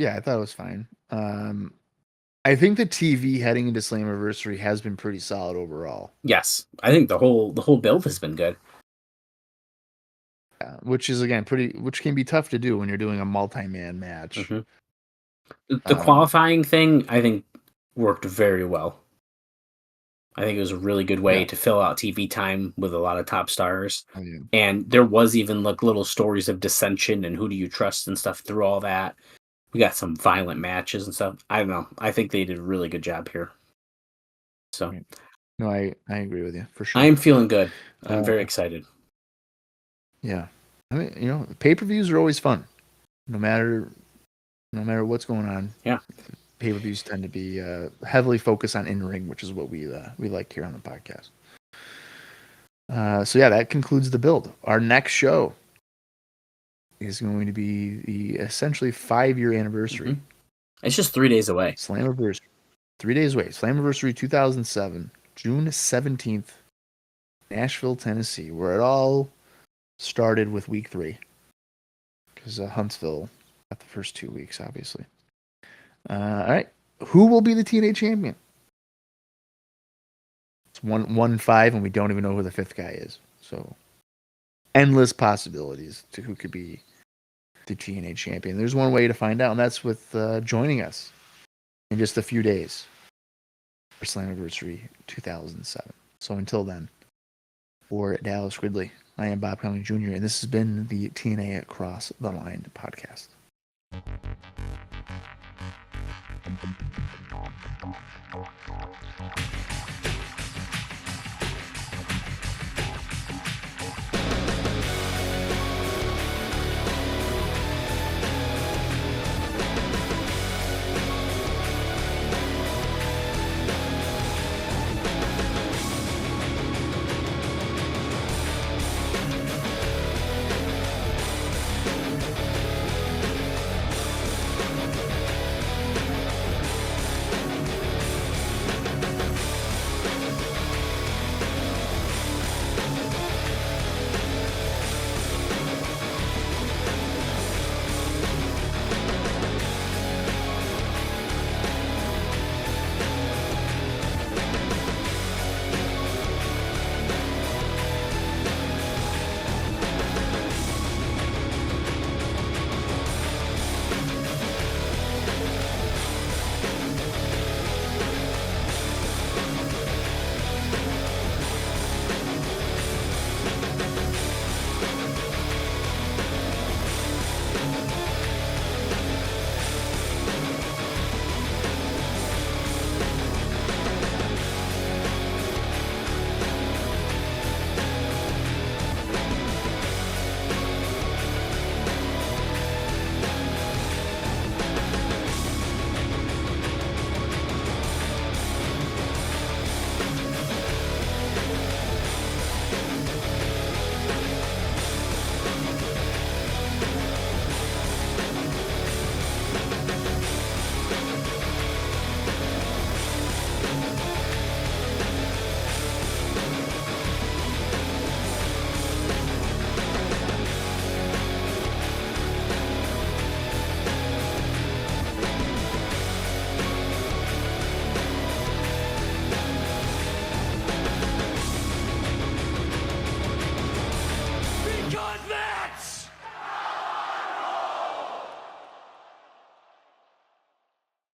fine. I think the TV heading into Slammiversary has been pretty solid overall. Yes, I think the whole build has been good. Which is again which can be tough to do when you're doing a multi-man match. Mm-hmm. The qualifying thing, I think, worked very well. I think it was a really good way to fill out TV time with a lot of top stars. Oh, yeah. And there was even like little stories of dissension and who do you trust and stuff through all that. We got some violent matches and stuff. I don't know. I think they did a really good job here. So, no, I agree with you for sure. I'm feeling good. I'm very excited. Yeah, I mean, pay-per-views are always fun, no matter what's going on. Yeah, pay-per-views tend to be heavily focused on in-ring, which is what we like here on the podcast. So yeah, that concludes the build. Our next show is going to be the essentially 5-year anniversary. Mm-hmm. It's just 3 days away. Slammiversary, 3 days away. Slammiversary 2007, June 17th, Nashville, Tennessee, where it all started with week 3, because Huntsville got the first 2 weeks, obviously. All right, who will be the TNA champion? It's 1-5, and we don't even know who the 5th guy is. So, endless possibilities to who could be the TNA champion. There's one way to find out, and that's with joining us in just a few days for Slammiversary 2007. So until then, for Dallas Gridley, I am Bob Colling Jr., and this has been the TNA Across the Line podcast.